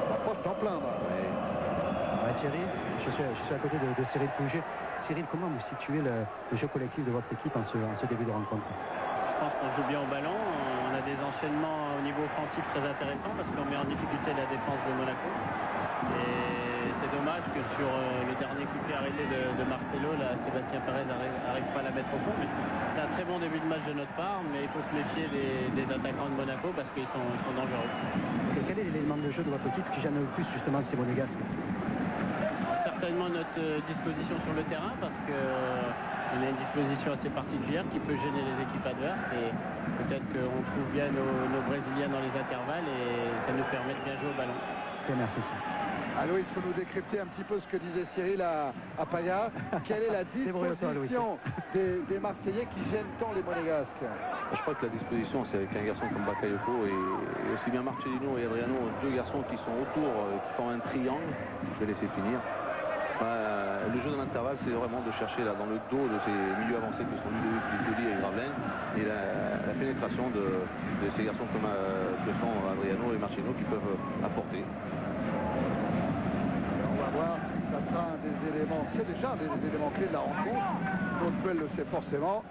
On va pas s'en plaindre. Ouais, Thierry, je suis à côté de Cyril Pouget. Cyril, comment vous situez le jeu collectif de votre équipe en ce début de rencontre? Je pense qu'on joue bien au ballon. On a des enchaînements au niveau offensif très intéressants parce qu'on met en difficulté la défense de Monaco. Et c'est dommage que sur le dernier coup de pied arrêté de Marcelo, là, Sébastien Pérez n'arrive pas à la mettre au fond. Mais c'est un très bon début de match de notre part, mais il faut se méfier des attaquants de Monaco parce qu'ils sont dangereux. Et quel est l'élément de jeu de votre équipe qui gêne le plus justement ces monégasques? Certainement notre disposition sur le terrain parce que on a une disposition assez particulière qui peut gêner les équipes adverses et peut-être qu'on trouve bien nos Brésiliens dans les intervalles et ça nous permet de bien jouer au ballon. Okay, merci. Alors, il faut nous décrypter un petit peu ce que disait Cyril à Paya. Quelle est la disposition des Marseillais qui gênent tant les Monégasques? Je crois que la disposition, c'est avec un garçon comme Bakayoko et aussi bien Marcelino et Adriano, deux garçons qui sont autour, qui forment un triangle. Je vais laisser finir. Le jeu de l'intervalle, c'est vraiment de chercher là dans le dos de ces milieux avancés que sont Ludovic Giuli et Gravelaine et la pénétration de ces garçons comme que sont Adriano et Marcelino qui peuvent apporter. On va voir si ça sera un des éléments, c'est déjà un des éléments clés de la rencontre. Claude le sait forcément.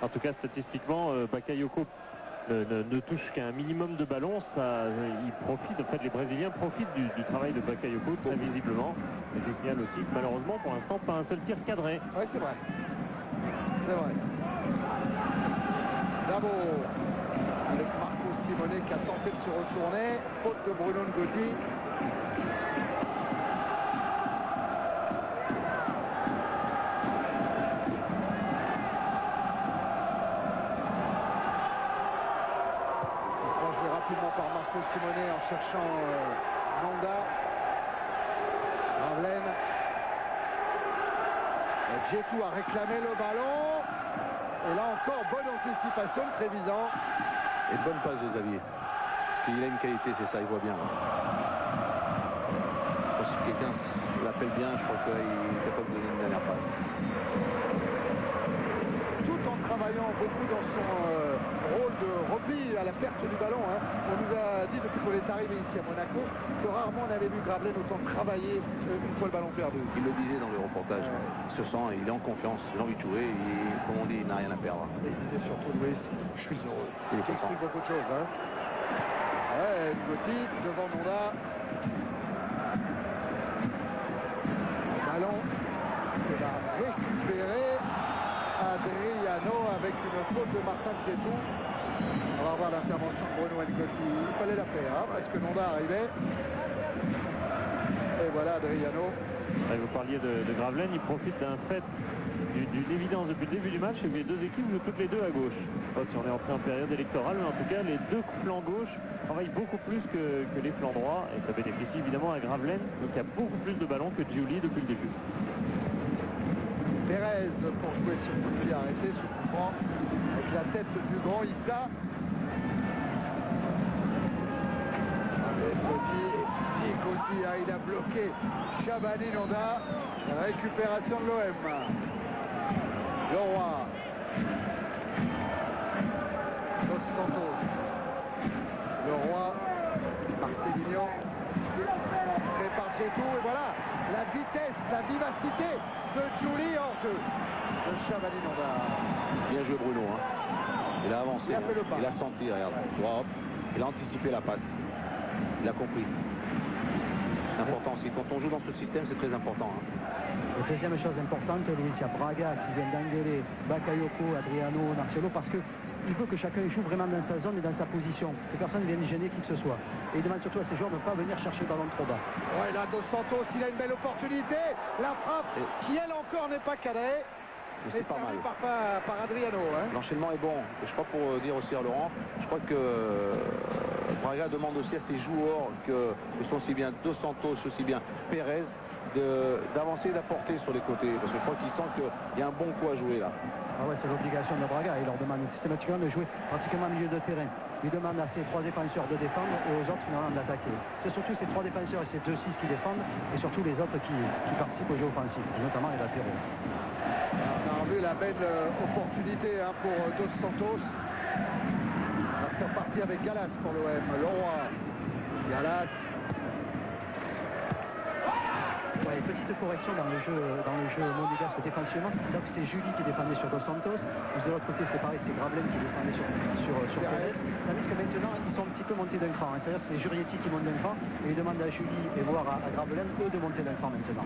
En tout cas, statistiquement, Bakayoko ne touche qu'un minimum de ballons. Il profite, en fait, les Brésiliens profitent du travail de Bakayoko très visiblement. Et je signale aussi que malheureusement, pour l'instant, pas un seul tir cadré. Oui, c'est vrai. C'est vrai. D'abord, avec Marco Simone qui a tenté de se retourner. Faute de Bruno Ngoti. Rapidement par Marco Simone en cherchant Nanda. Gravelaine. Djetou a réclamé le ballon. Et là encore, bonne anticipation de Trevisan. Et bonne passe de Xavier. Il a une qualité, c'est ça, il voit bien. Si quelqu'un l'appelle bien, je crois qu'il est capable de donner une dernière passe. Tout en travaillant travaillant beaucoup dans son rôle de repli à la perte du ballon. Hein. On nous a dit depuis qu'on est arrivé ici à Monaco que rarement on avait vu Gravelaine autant travailler une fois le ballon perdu. Il le disait dans le reportage. Il se sent, il est en confiance, il a envie de jouer, comme on dit, il n'a rien à perdre. Et il disait surtout, Louis, je suis heureux. Il est Ça content. explique beaucoup de choses. Hein. Ouais, Ngotti devant Nonda. Ballon qui va récupérer Adriano avec une faute de Martin Djetou. On va voir l'intervention de Bruno Ngotti. Il fallait la faire hein, parce que Nonda arrivait. Et voilà Adriano. Vous parliez de Gravelaine, il profite d'un fait d'une évidence depuis le début du match, et les deux équipes jouent toutes les deux à gauche. Je ne sais pas si on est entré en période électorale, mais en tout cas les deux flancs gauche travaillent beaucoup plus que les flancs droits, et ça bénéficie évidemment à Gravelaine, donc il y a beaucoup plus de ballons que Giuli depuis le début. Pérez pour jouer sur coup de pied arrêté, sur coup franc, avec la tête du grand Issa. Aussi, hein, il a bloqué Chabani Nonda. La récupération de l'OM. Leroy. Dos Santos. Leroy. Marcelinho. Prépare Djetou. Et voilà la vitesse, la vivacité de Giuli hors jeu. De Chabani Nonda. Bien joué Bruno. Hein. Il a avancé. Il a fait le pas. Il a senti, regarde. Wow. Il a anticipé la passe. Il a compris. C'est important aussi. Quand on joue dans ce système, c'est très important. Hein. La deuxième chose importante, Louis, il y a Braga qui vient d'engueuler Bakayoko, Adriano, Marcelo, parce qu'il veut que chacun joue vraiment dans sa zone et dans sa position, que personne ne vienne gêner qui que ce soit. Et il demande surtout à ses joueurs de ne pas venir chercher le ballon trop bas. Ouais, là, Dos Santos, il a une belle opportunité. La frappe, qui elle encore n'est pas cadrée. Mais c'est pas mal. Par Adriano. Hein. L'enchaînement est bon. Et je crois, pour dire aussi à Laurent, je crois que Braga demande aussi à ses joueurs que sont aussi bien Dos Santos, aussi bien Pérez, d'avancer et d'apporter sur les côtés. Parce que je crois qu'ils sentent qu'il y a un bon coup à jouer là. Ah ouais, c'est l'obligation de Braga. Il leur demande systématiquement de jouer pratiquement au milieu de terrain. Il demande à ses trois défenseurs de défendre et aux autres finalement d'attaquer. C'est surtout ces trois défenseurs et ces 2-6 qui défendent et surtout les autres qui participent au jeu offensif, notamment les latéraux. On a vu la belle opportunité hein, pour Dos Santos. C'est reparti avec Gallas pour l'OM. Leroy. Gallas. Ouais, petite correction dans le jeu monégasque défensivement. C'est-à-dire que c'est Giuli qui défendait sur Dos Santos. De l'autre côté, c'est pareil, c'est Gravelaine qui descendait sur Pérez. Tandis que maintenant, ils sont un petit peu montés d'un cran. Hein. C'est-à-dire que c'est Jurietti qui monte d'un cran et il demande à Giuli et voire à Gravelaine, eux, de monter d'un cran maintenant.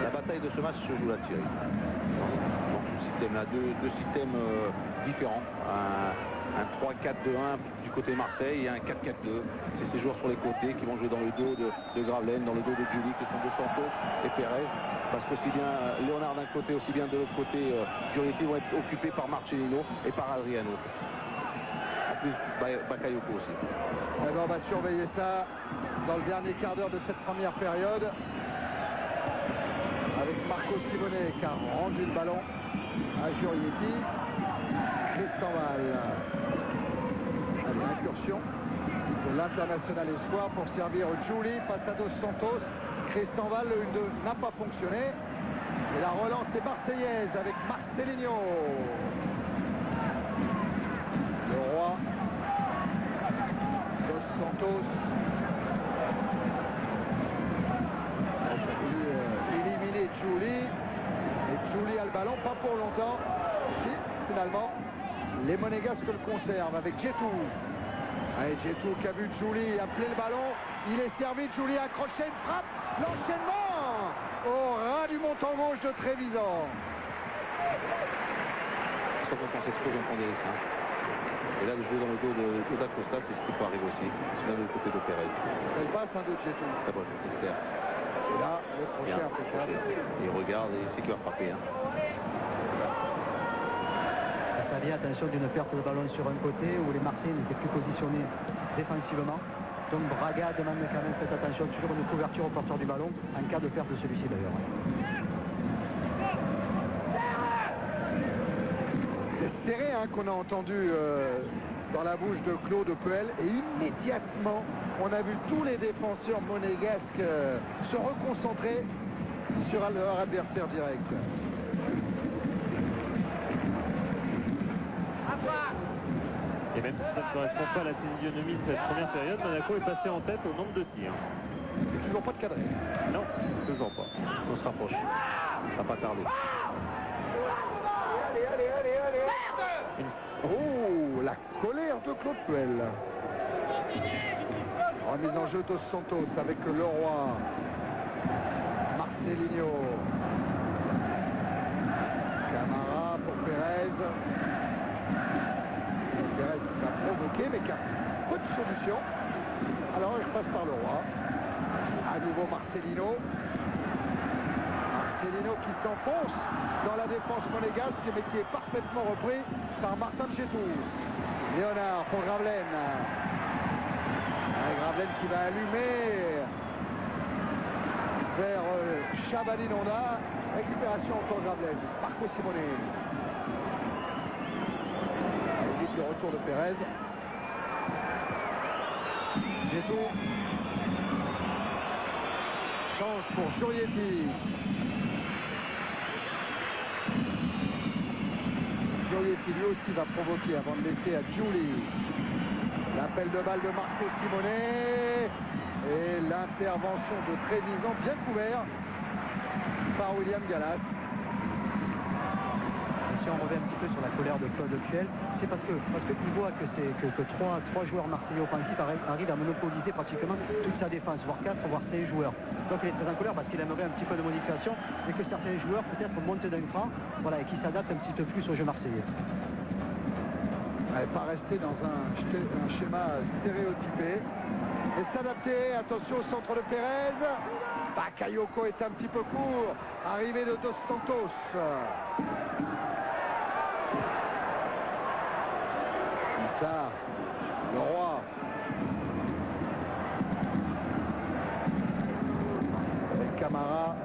La bataille de ce match se joue là, Thierry. Dans ce système-là, deux systèmes différents. Un 3-4-2-1 du côté Marseille et un 4-4-2. C'est ces joueurs sur les côtés qui vont jouer dans le dos de Gravelaine, dans le dos de Giuli, qui sont Dos Santos et Pérez. Parce qu'aussi bien Léonard d'un côté, aussi bien de l'autre côté, Jurietti vont être occupés par Marcelino et par Adriano. En plus, Bakayoko aussi. Eh ben, on va surveiller ça dans le dernier quart d'heure de cette première période. Avec Marco Simone qui a rendu le ballon à Jurietti. Cristanval. L'incursion de l'international espoir pour servir Giuli face à Dos Santos. Cristanval n'a pas fonctionné. Et la relance est marseillaise avec Marcelinho. Leroy. Dos Santos. Éliminer Giuli. Et Giuli a le ballon, pas pour longtemps. Et finalement, les Monégasques le conservent avec Djetou. Allez, Djetou qui a vu Giuli appeler le ballon. Il est servi, Giuli a accroché une frappe. L'enchaînement au ras du montant gauche de Trevisan. Sauf quand on s'expose, on prend des risques. Hein. Et là, de jouer dans le dos de Costa, c'est ce qui peut arriver aussi. C'est là de côté de Pérez. Elle passe un de Djetou. Très bon, externe. Et là, le crochet impeccable. Il regarde et il sait qu'il va frapper. Hein. Ça vient, attention, d'une perte de ballon sur un côté où les Marseillais n'étaient plus positionnés défensivement. Donc Braga demande quand même, faites attention, toujours une couverture au porteur du ballon en cas de perte de celui-ci d'ailleurs. C'est serré hein, qu'on a entendu dans la bouche de Claude Puel et immédiatement on a vu tous les défenseurs monégasques se reconcentrer sur leur adversaire direct. Et même si ça ne correspond pas à la physionomie de cette première période, Monaco est passé en tête au nombre de tirs. Et toujours pas de cadré. Non. Toujours pas. On se rapproche. Ça n'a pas tardé. Oh, la colère de Claude Puel. Remise en jeu Dos Santos avec Leroy. Marcelinho. Camara pour Pérez. Pérez qui va provoquer mais qui a peu de solution. Alors il passe par Leroy. À nouveau Marcelino. Marcelino qui s'enfonce dans la défense monégasque mais qui est parfaitement repris par Martin Djetou. Léonard pour Gravelaine. Gravelaine qui va allumer vers Chabani Nonda. Récupération encore Gravelaine. Marco Simone. Évite le retour de Pérez. Djetou. Change pour Jurietti. Jurietti lui aussi va provoquer avant de laisser à Giuli. L'appel de balle de Marco Simone. Et l'intervention de Trevisan bien couvert par William Gallas. Si on revient un petit peu sur la colère de Claude Puel, c'est parce qu'il voit que trois joueurs marseillais offensifs arrivent à monopoliser pratiquement toute sa défense, voire 4, voire 5 joueurs. Donc il est très en colère parce qu'il aimerait un petit peu de modification et que certains joueurs peut-être montent d'un cran, voilà, et qui s'adaptent un petit peu plus au jeu marseillais. Pas rester dans un schéma stéréotypé et s'adapter. Attention au centre de Pérez. Bakayoko est un petit peu court. Arrivée de Dos Santos. Issa, Leroy. Avec Camara.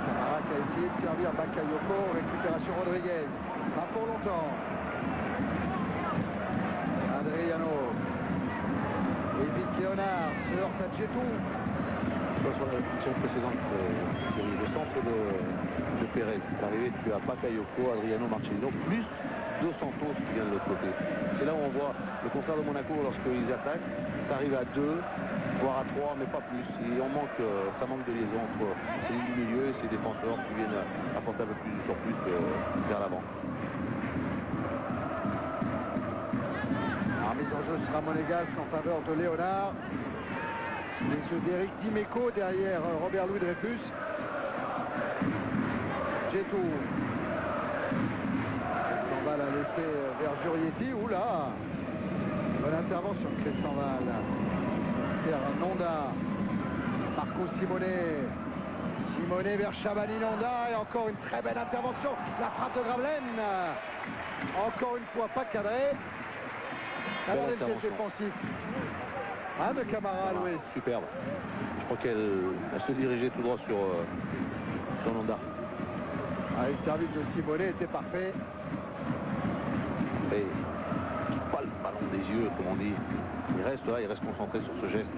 Camara qui a essayé de servir Bakayoko. Récupération Rodriguez. Pas pour longtemps. Adriano. Évite Léonard. Se heurte à Djetou. Sur la position précédente, le centre de Pérez est arrivé, tu as Bakayoko, Adriano, Marcelino, plus Dos Santos qui vient de l'autre côté. C'est là où on voit le contraire de Monaco lorsqu'ils attaquent. Ça arrive à 2, voire à 3, mais pas plus. Et ça manque de liaison entre ces lignes du milieu et ces défenseurs qui viennent apporter un peu plus de surplus vers l'avant. La mise en jeu sera monégasque en faveur de Léonard. Les yeux d'Éric Dimeco derrière Robert Louis Dreyfus. Djetou. Cristanval a laissé vers Jurietti. Oula. Bonne intervention de Cristanval. Sert Nonda. Marco Simone. Simone vers Chabani Nonda. Et encore une très belle intervention. La frappe de Gravelaine. Encore une fois pas cadré. Alors les pieds défensifs. Ah, de Camara, Louis. Superbe. Je crois qu'elle se dirigeait tout droit sur Nonda. Ah, le service de Simone était parfait. Et il quitte pas le ballon des yeux, comme on dit. Il reste là, il reste concentré sur ce geste.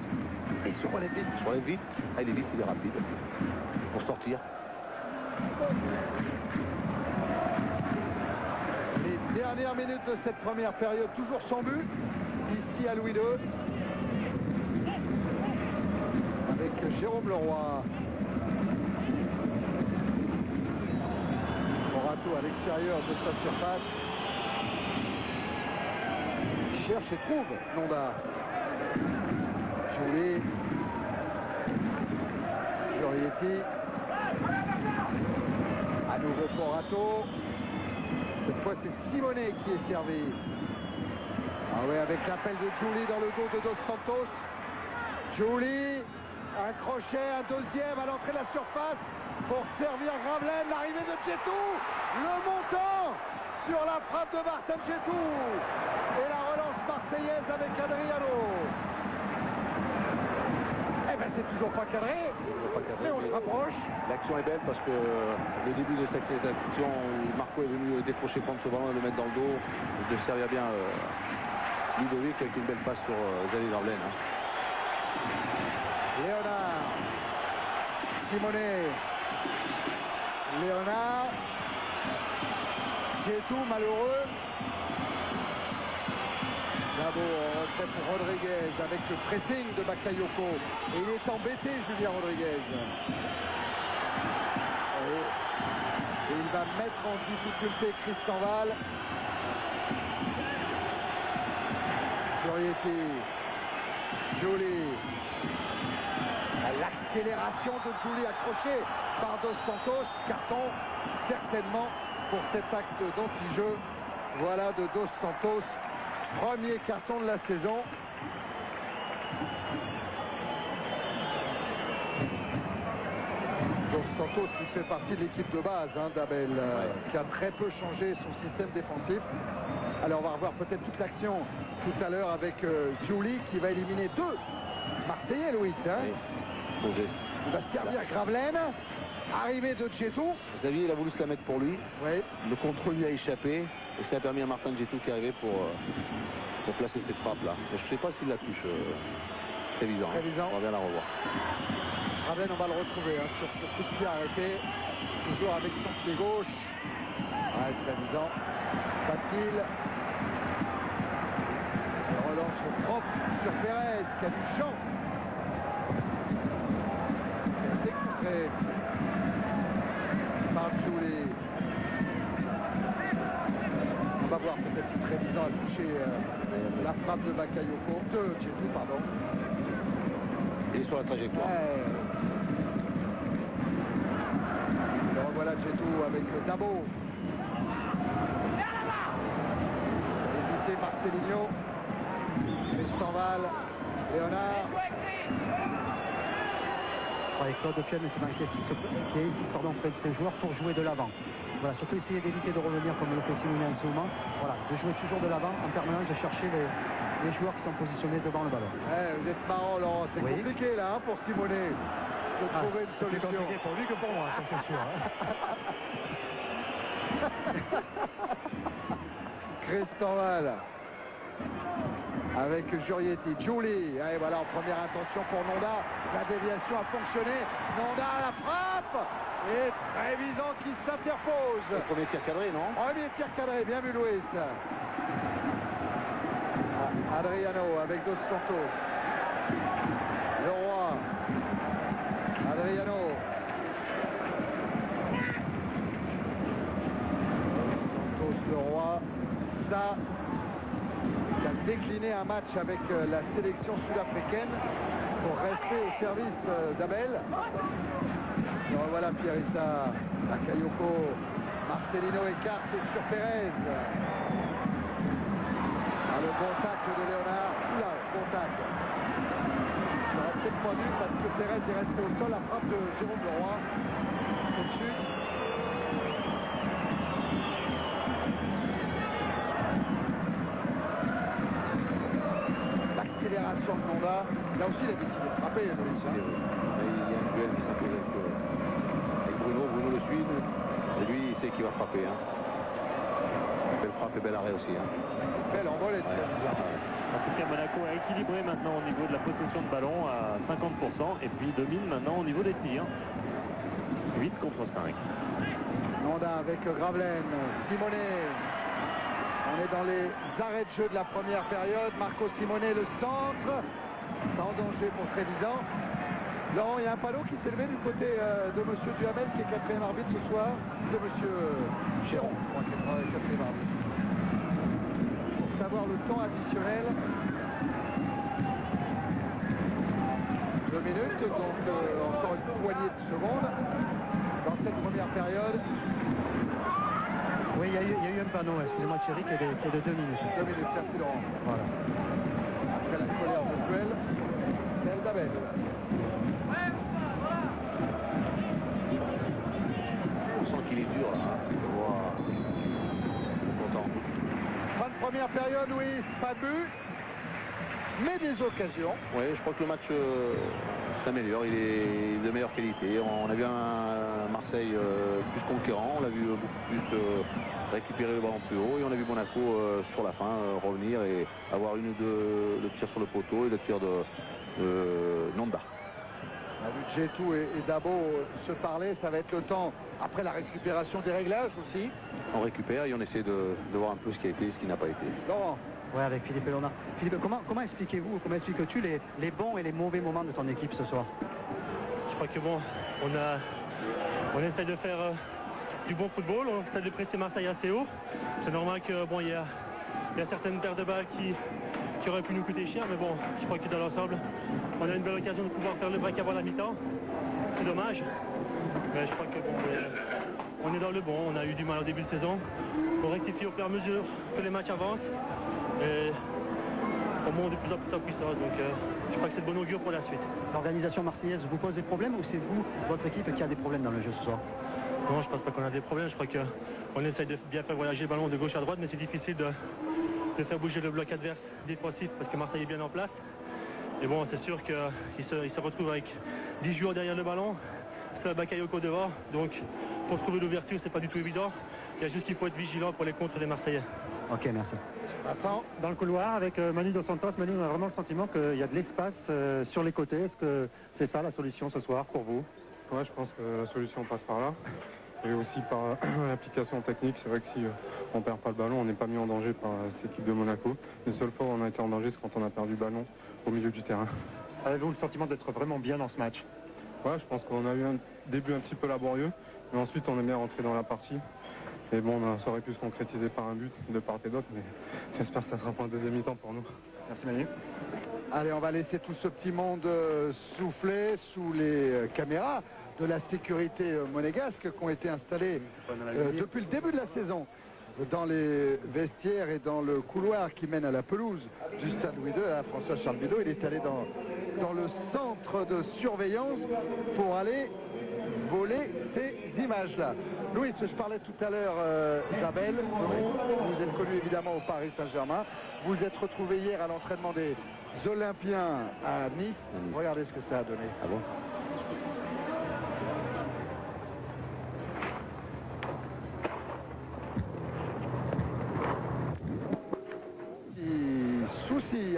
Et il se relève vite. Il se relève vite. Ah, il est vite, il est rapide. Pour sortir. Les dernières minutes de cette première période, toujours sans but. Ici à Louis II. Avec Jérôme Leroy. Morato à l'extérieur de sa surface. Il cherche et trouve Nonda. Jouli. Jurietti. À nouveau Morato. Cette fois c'est Simone qui est servi. Ah oui, avec l'appel de Jouli dans le dos de Dos Santos. Jouli. Un crochet, un deuxième à l'entrée de la surface pour servir Gravelaine. L'arrivée de Djetou. Le montant sur la frappe de Martin Djetou. Et la relance marseillaise avec Adriano. Eh bien, c'est toujours pas cadré. Mais on se rapproche. L'action est belle parce que le début de cette action où Marco est venu décrocher, prendre ce ballon et le mettre dans le dos, de servir bien Ludovic avec une belle passe sur Xavier Gravelaine. Léonard. Simone. Léonard. Djetou malheureux. Dabo en retrait pour Rodriguez avec le pressing de Bakayoko. Et il est embêté, Julien Rodriguez. Et il va mettre en difficulté Christian Val. Jurietti. Jolie. L'accélération de Jolie accrochée par Dos Santos. Carton certainement pour cet acte d'anti-jeu. Voilà de Dos Santos. Premier carton de la saison. Dos Santos qui fait partie de l'équipe de base d'Abel, qui a très peu changé son système défensif. Alors on va revoir peut-être toute l'action tout à l'heure avec Julie qui va éliminer 2 Marseillais, Louis. Oui. Il va servir Gravelaine. Arrivée de Djetou. Xavier, il a voulu se la mettre pour lui. Oui. Le contrôle lui a échappé. Et ça a permis à Martin Djetou qui est arrivé pour placer cette frappe-là. Je ne sais pas s'il la touche. Trévisan. On va bien la revoir. Gravelaine, on va le retrouver sur ce coup de pied arrêté. Toujours avec son pied gauche. Trévisan. Facile. Il relance propre sur Pérez qui a du champ. C'est contré par Julie. On va voir peut-être si Trévisan a touché la frappe de Bakayoko. De Djetou, pardon. Il est sur la trajectoire. Le revoilà Djetou avec Dabo. Évité Marcelinho. Christian Val. Léonard. Et Claude Pienne qui insiste auprès de ses joueurs pour jouer de l'avant. Voilà, surtout essayer d'éviter de revenir comme le fait Simonet en ce moment. Voilà, de jouer toujours de l'avant en permanence, de chercher les joueurs qui sont positionnés devant le ballon. Vous êtes marrant, Laurent. C'est compliqué là pour Simonet de trouver une solution. C'est compliqué pour lui que pour moi, ça c'est sûr. Christian Val avec Jurietti. Julie. Et voilà, en première intention pour Nonda. La déviation a fonctionné. Nonda à la frappe. Et Trévisan qui s'interpose. Le premier tir cadré, non? Premier tir cadré. Bien vu, Louis. Adriano avec Dos Santos. Leroy. Adriano. Santos, Leroy. Ça. Il a décliné un match avec la sélection sud-africaine pour rester au service d'Abel. Voilà Pierissa, Bakayoko, Marcelino écarte sur Pérez. Le bon tacle de Léonard. Oula, bon tacle. Je l'aurais peut-être pas vu parce que Pérez est resté au sol. La frappe de Jérôme Leroy au-dessus. L'accélération de Nonda. Là aussi, il a décidé de frapper. Il y a un duel qui s'impose avec Bruno. Bruno le suit. Et lui, il sait qu'il va frapper. Belle frappe et bel arrêt aussi. Belle envolée. En tout cas, Monaco a équilibré maintenant au niveau de la possession de ballon à 50% et puis domine maintenant au niveau des tirs. 8 contre 5. Nonda avec Gravelaine, Simonet. On est dans les arrêts de jeu de la première période. Marco Simonet, le centre. Sans danger pour Trévisan. Laurent, il y a un panneau qui s'est levé du côté de M. Duhamel, qui est quatrième arbitre ce soir. De M. Chéron, je crois, qui est quatrième arbitre. Pour savoir le temps additionnel. 2 minutes, donc encore une poignée de secondes dans cette première période. Oui, il y a eu un panneau, excusez-moi Thierry, qui est de 2 minutes. 2 minutes, merci Laurent. Voilà. Après la colère virtuelle, celle d'Abel. On sent qu'il est dur là. Content. Fin de première période, Louis, pas de but, mais des occasions. Oui, je crois que le match s'améliore, il est de meilleure qualité. On a vu un Marseille plus conquérant, on l'a vu beaucoup plus récupérer le ballon plus haut et on a vu Monaco sur la fin revenir et avoir une ou deux le tir sur le poteau et le tir de Nonda. Djetou et Dabo se parler, ça va être le temps après la récupération des réglages aussi. On récupère et on essaie de voir un peu ce qui a été et ce qui n'a pas été. Laurent. Ouais, avec Philippe Léonard. Philippe, comment expliquez-vous, comment expliques-tu les bons et les mauvais moments de ton équipe ce soir? Je crois que bon, on essaie de faire du bon football, on essaie de presser Marseille assez haut. C'est normal que bon, il y a certaines paires de balles qui auraient pu nous coûter cher, mais bon, je crois que dans l'ensemble, on a une belle occasion de pouvoir faire le break avant la mi-temps. C'est dommage, mais je crois que bon, on est dans le bon. On a eu du mal au début de saison. On rectifie au fur et à mesure que les matchs avancent et on monte de plus en plus en puissance. Donc je crois que c'est de bon augure pour la suite. L'organisation marseillaise vous pose des problèmes ou c'est vous, votre équipe, qui a des problèmes dans le jeu ce soir? Non, je pense pas qu'on a des problèmes. Je crois qu'on essaye de bien faire voyager le ballon de gauche à droite, mais c'est difficile de faire bouger le bloc adverse défensif parce que Marseille est bien en place. Et bon, c'est sûr qu'il se retrouve avec 10 joueurs derrière le ballon, c'est Bakayoko devant. Donc pour trouver l'ouverture, c'est pas du tout évident. Il y a juste qu'il faut être vigilant pour les contres des Marseillais. Ok, merci. Vincent. Dans le couloir avec Manu Dos Santos, Manu, on a vraiment le sentiment qu'il y a de l'espace sur les côtés. Est-ce que c'est ça la solution ce soir pour vous? Ouais, je pense que la solution passe par là. Et aussi par l'application technique. C'est vrai que si on ne perd pas le ballon, on n'est pas mis en danger par cette équipe de Monaco. Les seules fois où on a été en danger, c'est quand on a perdu le ballon au milieu du terrain. Avez-vous le sentiment d'être vraiment bien dans ce match? Ouais, je pense qu'on a eu un début un petit peu laborieux, mais ensuite on est bien rentré dans la partie. Et bon, ça aurait pu se concrétiser par un but de part et d'autre, mais j'espère que ça sera pas un deuxième mi-temps pour nous. Merci Manu. Allez, on va laisser tout ce petit monde souffler sous les caméras de la sécurité monégasque qui ont été installées depuis le début de la saison dans les vestiaires et dans le couloir qui mène à la pelouse du stade Louis II. François Charles Bidot, il est allé dans le centre de surveillance pour aller voler ces images-là. Louis, je parlais tout à l'heure d'Abel. Vous êtes connu évidemment au Paris Saint-Germain. Vous êtes retrouvé hier à l'entraînement des Olympiens à Nice. Regardez ce que ça a donné. Ah bon? Souci.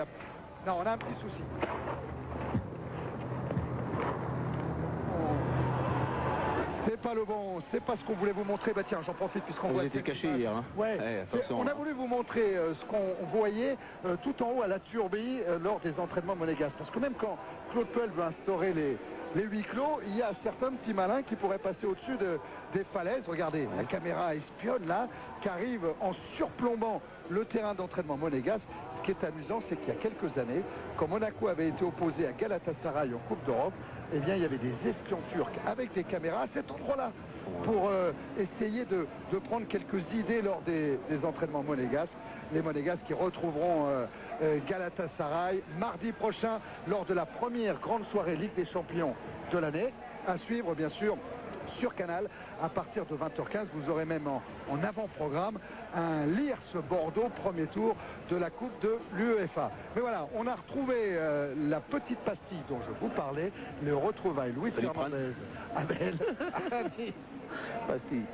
Non, on a un petit souci. C'est pas le bon, c'est pas ce qu'on voulait vous montrer. Bah tiens, j'en profite puisqu'on voit. Vous étiez caché hier. Hein. Ouais. Attention, on a voulu vous montrer ce qu'on voyait tout en haut à la Turbie lors des entraînements monégasques. Parce que même quand Claude Puel veut instaurer les huis clos, il y a certains petits malins qui pourraient passer au-dessus des falaises. Regardez, la caméra espionne là, qui arrive en surplombant le terrain d'entraînement monégasque. Ce qui est amusant, c'est qu'il y a quelques années, quand Monaco avait été opposé à Galatasaray en Coupe d'Europe, eh bien, il y avait des espions turcs avec des caméras à cet endroit-là pour essayer de prendre quelques idées lors des entraînements monégasques. Les monégasques qui retrouveront Galatasaray mardi prochain lors de la première grande soirée Ligue des Champions de l'année. À suivre, bien sûr, sur Canal à partir de 20h15. Vous aurez même en avant-programme un Lierse Bordeaux, premier tour de la Coupe de l'UEFA. Mais voilà, on a retrouvé la petite pastille dont je vous parlais, le retrouvailles Luis Fernandez, Abel, à Nice. Pastille.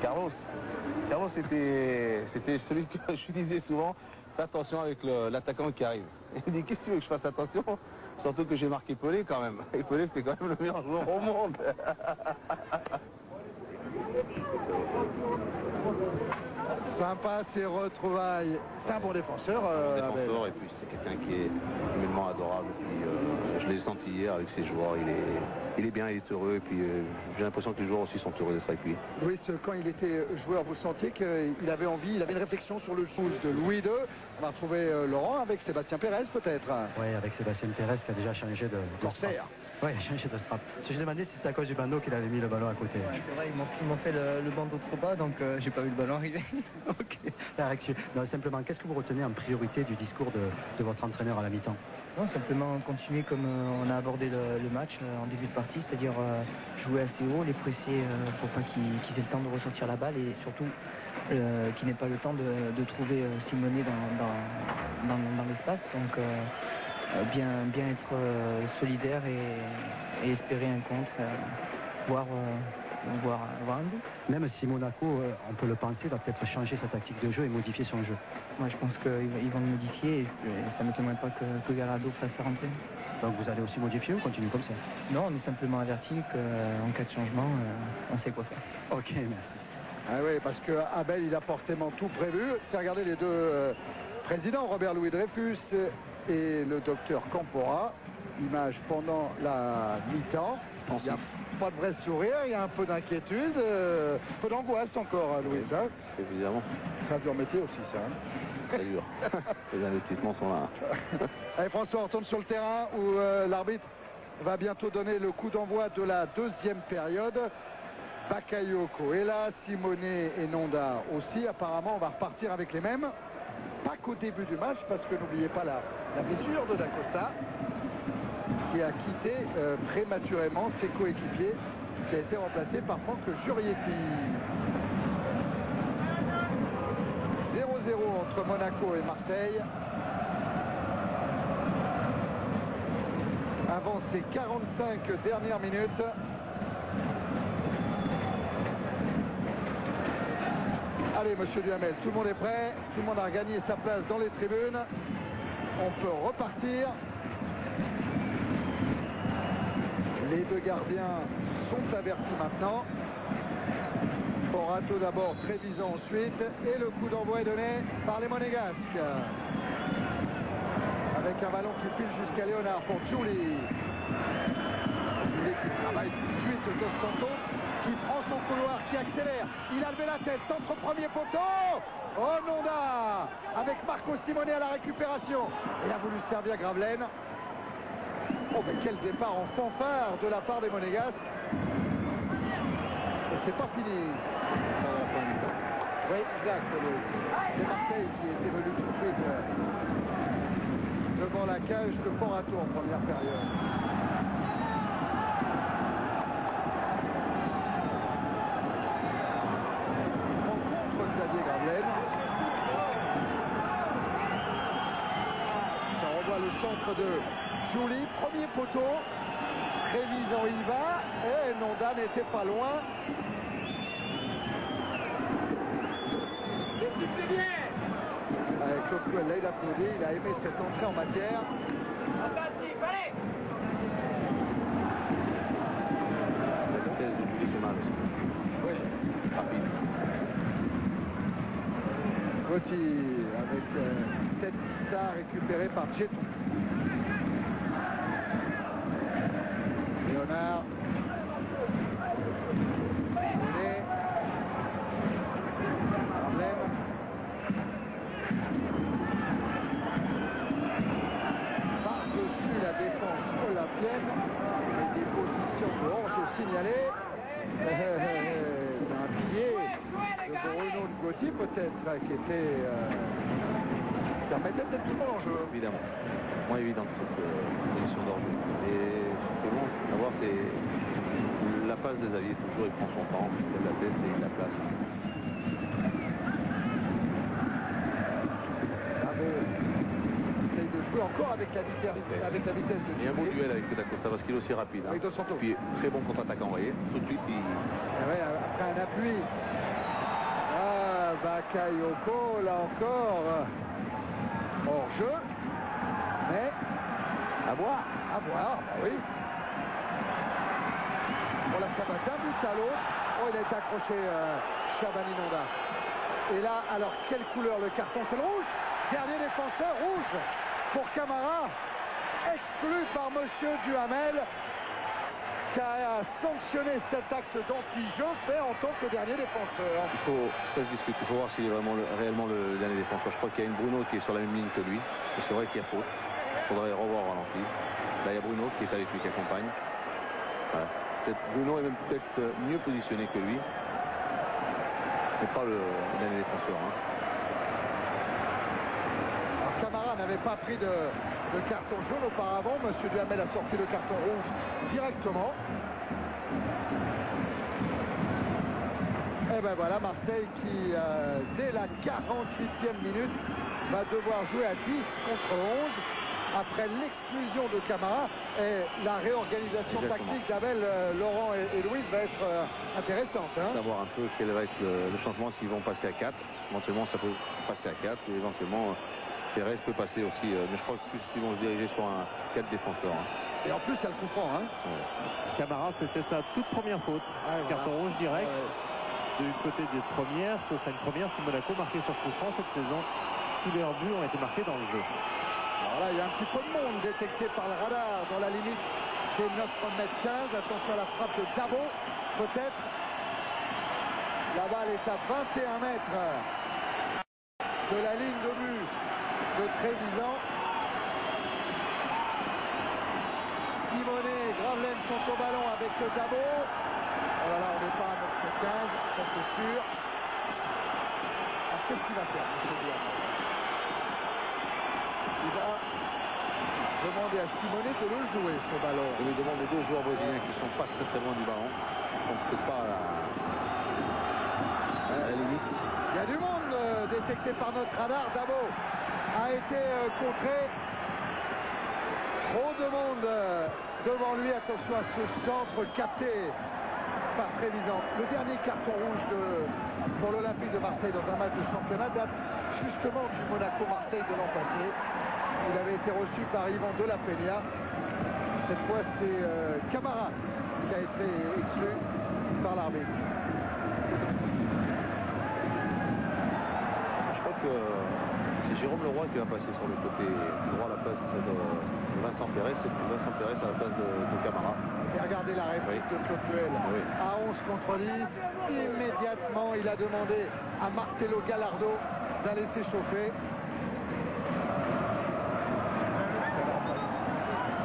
Carlos, c'était celui que je disais souvent, fais attention avec l'attaquant qui arrive. Il me dit, qu'est-ce que tu veux que je fasse attention? Surtout que j'ai marqué Pelé quand même. Et Pelé, c'était quand même le meilleur joueur au monde. Sympa ces retrouvailles. C'est un bon défenseur. Défenseur, et puis c'est quelqu'un qui est humainement adorable. Puis, je l'ai senti hier avec ses joueurs. Il est bien, il est heureux. Et puis j'ai l'impression que les joueurs aussi sont heureux d'être avec lui. Louis, quand il était joueur, vous sentiez qu'il avait envie, il avait une réflexion sur le shoot de Louis II. On va retrouver Laurent avec Sébastien Pérez peut-être. Oui, avec Sébastien Pérez qui a déjà changé de Corsaire. Oui, il a changé de strap. Si je demandais si c'est à cause du bandeau qu'il avait mis le ballon à côté. C'est vrai, ils m'ont fait le bandeau trop bas, donc j'ai pas vu le ballon arriver. Ok, la réaction. Non, simplement, qu'est-ce que vous retenez en priorité du discours de votre entraîneur à la mi-temps? Non, simplement continuer comme on a abordé le match en début de partie, c'est-à-dire jouer assez haut, les presser pour pas qu'ils aient le temps de ressortir la balle et surtout qu'ils n'aient pas le temps de trouver Simonet dans l'espace. Donc bien être solidaire et espérer un contre, voire voir un but. Même si Monaco, on peut le penser, va peut-être changer sa tactique de jeu et modifier son jeu. Moi je pense qu'ils vont le modifier et ça ne m'étonnerait pas que Gallardo fasse sa rentrée. Donc vous allez aussi modifier ou continuer comme ça? Non, on est simplement averti qu'en cas de changement, on sait quoi faire. Ok, merci. Ah oui, parce que Abel, il a forcément tout prévu. C'est regarder les deux présidents, Robert Louis Dreyfus et le docteur Campora. Image pendant la mi-temps. Il n'y a pas de vrai sourire, il y a un peu d'inquiétude, un peu d'angoisse encore, Louis. Hein, évidemment. C'est un dur métier aussi, ça. Hein. C'est dur. Les investissements sont là. Allez, François, on retourne sur le terrain où l'arbitre va bientôt donner le coup d'envoi de la deuxième période. Bakayoko est là, Simonet et Nonda aussi. Apparemment, on va repartir avec les mêmes. Pas qu'au début du match, parce que n'oubliez pas la blessure de Dacosta, qui a quitté prématurément ses coéquipiers, qui a été remplacé par Franck Jurietti. 0-0 entre Monaco et Marseille. Avant ces 45 dernières minutes. Allez, monsieur Duhamel, tout le monde est prêt. Tout le monde a gagné sa place dans les tribunes. On peut repartir. Les deux gardiens sont avertis maintenant. Porato d'abord, Trevisan ensuite. Et le coup d'envoi est donné par les Monégasques. Avec un ballon qui file jusqu'à Léonard pour Giuli. Giuli qui travaille tout de suite Dos Santos, qui prend son couloir, qui accélère. Il a levé la tête, centre premier poteau. Oh, Nonda avec Marco Simonet à la récupération. Il a voulu servir Gravelaine. Oh, mais quel départ en fanfare de la part des Monégasques. Et c'est pas fini. Oui, exact. C'est Marseille qui était venu tout de suite devant la cage de Porato en première période. Rencontre Xavier Gravelaine. Ça revoit le centre de Jouli, premier poteau. Trevisan y va et Nonda n'était pas loin. Claude Puel, là il applaudit, il a aimé cette entrée en matière. La vitesse de Julie c'est mal aussi. Oui. Rapide. Gauthier avec cette star récupérée par Jeton. Léonard. Simonet. Arlène. Par-dessus la défense olympienne. Et des positions de hanche signalées. Un billet de Bruno de Gauthier peut-être qui était permettait peut-être tout le monde en jeu. Évidemment. Moins évident que cette position d'hors-jeu. Et ce qui est bon à voir, c'est la passe des Xavier. Toujours il prend son temps, il lève la tête et il la place. Bravo. Essaye de jouer encore avec la vitesse de Il y a un beau duel avec Dacosta parce qu'il est aussi rapide. Hein. Avec Dos Santos. Puis très bon contre-attaquant, vous voyez. Tout de suite, il... Ouais, après un appui. Ah, Bakayoko, là encore. Hors jeu. Mais à voir. À voir, bah oui. Bon, là, ça va d'un but à l'autre. Oh, il a été accroché, Chabani Nonda. Et là, alors, quelle couleur le carton? C'est le rouge. Dernier défenseur, rouge pour Camara. Exclu par monsieur Duhamel, qui a sanctionné cet acte d'anti-jeu fait en tant que dernier défenseur. Il faut, ça se discute, il faut voir s'il est vraiment réellement le dernier défenseur. Je crois qu'il y a une Bruno qui est sur la même ligne que lui. Et c'est vrai qu'il y a faute. Il faudrait revoir au ralenti. Là, il y a Bruno qui est avec lui, qui accompagne. Voilà. Peut-être Bruno est même peut-être mieux positionné que lui. Mais pas le dernier défenseur. Hein. Alors, Camara n'avait pas pris de carton jaune auparavant. Monsieur Duhamel a sorti le carton rouge directement. Et ben voilà, Marseille qui, dès la 48e minute, va devoir jouer à 10 contre 11. après l'exclusion de Camara. Et la réorganisation tactique d'Abel, Laurent et Louise va être intéressante. Hein. Savoir un peu quel va être le changement s'ils vont passer à 4. Éventuellement, ça peut passer à 4. Et éventuellement, Pérez peut passer aussi. Mais je crois que plus qu'ils vont se diriger sur un 4 défenseurs. Hein. Et en plus, elle comprend. Hein. Ouais. Camara, c'était sa toute première faute. Carton rouge direct. Du côté des premières, ce serait une première si Monaco marquait sur coup franc cette saison. Tous les hors-buts ont été marqués dans le jeu. Alors là, il y a un petit peu de monde détecté par le radar dans la limite des 9,15 m. Attention à la frappe de Dabo, peut-être. La balle est à 21 mètres de la ligne de but de Trévisan. Simonet et Gravelaine sont au ballon avec Dabo. Voilà, on n'est pas à 9,15 m, ça c'est sûr. Alors qu'est-ce qu'il va faire, M. Diaz? Il va demander à Simonet de le jouer, ce ballon. Je lui demande aux deux joueurs brésiliens qui ne sont pas très loin du ballon. Ils ne sont peut-être pas à la limite. Il y a du monde détecté par notre radar. Dabo a été contré. Trop de monde devant lui. Attention à ce centre capté par Trévisan. Le dernier carton rouge pour l'Olympique de Marseille dans un match de championnat date justement du Monaco-Marseille de l'an passé. Il avait été reçu par Yvan de la Peña. Cette fois, c'est Camara qui a été exclu par l'arbitre. Je crois que c'est Jérôme Leroy qui va passer sur le côté droit à la place de Vincent Pérez. C'est Vincent Pérez à la place de Camara. Et regardez la réplique de Claude Puel. Oui. À 11 contre 10, immédiatement, il a demandé à Marcelo Gallardo d'aller s'échauffer.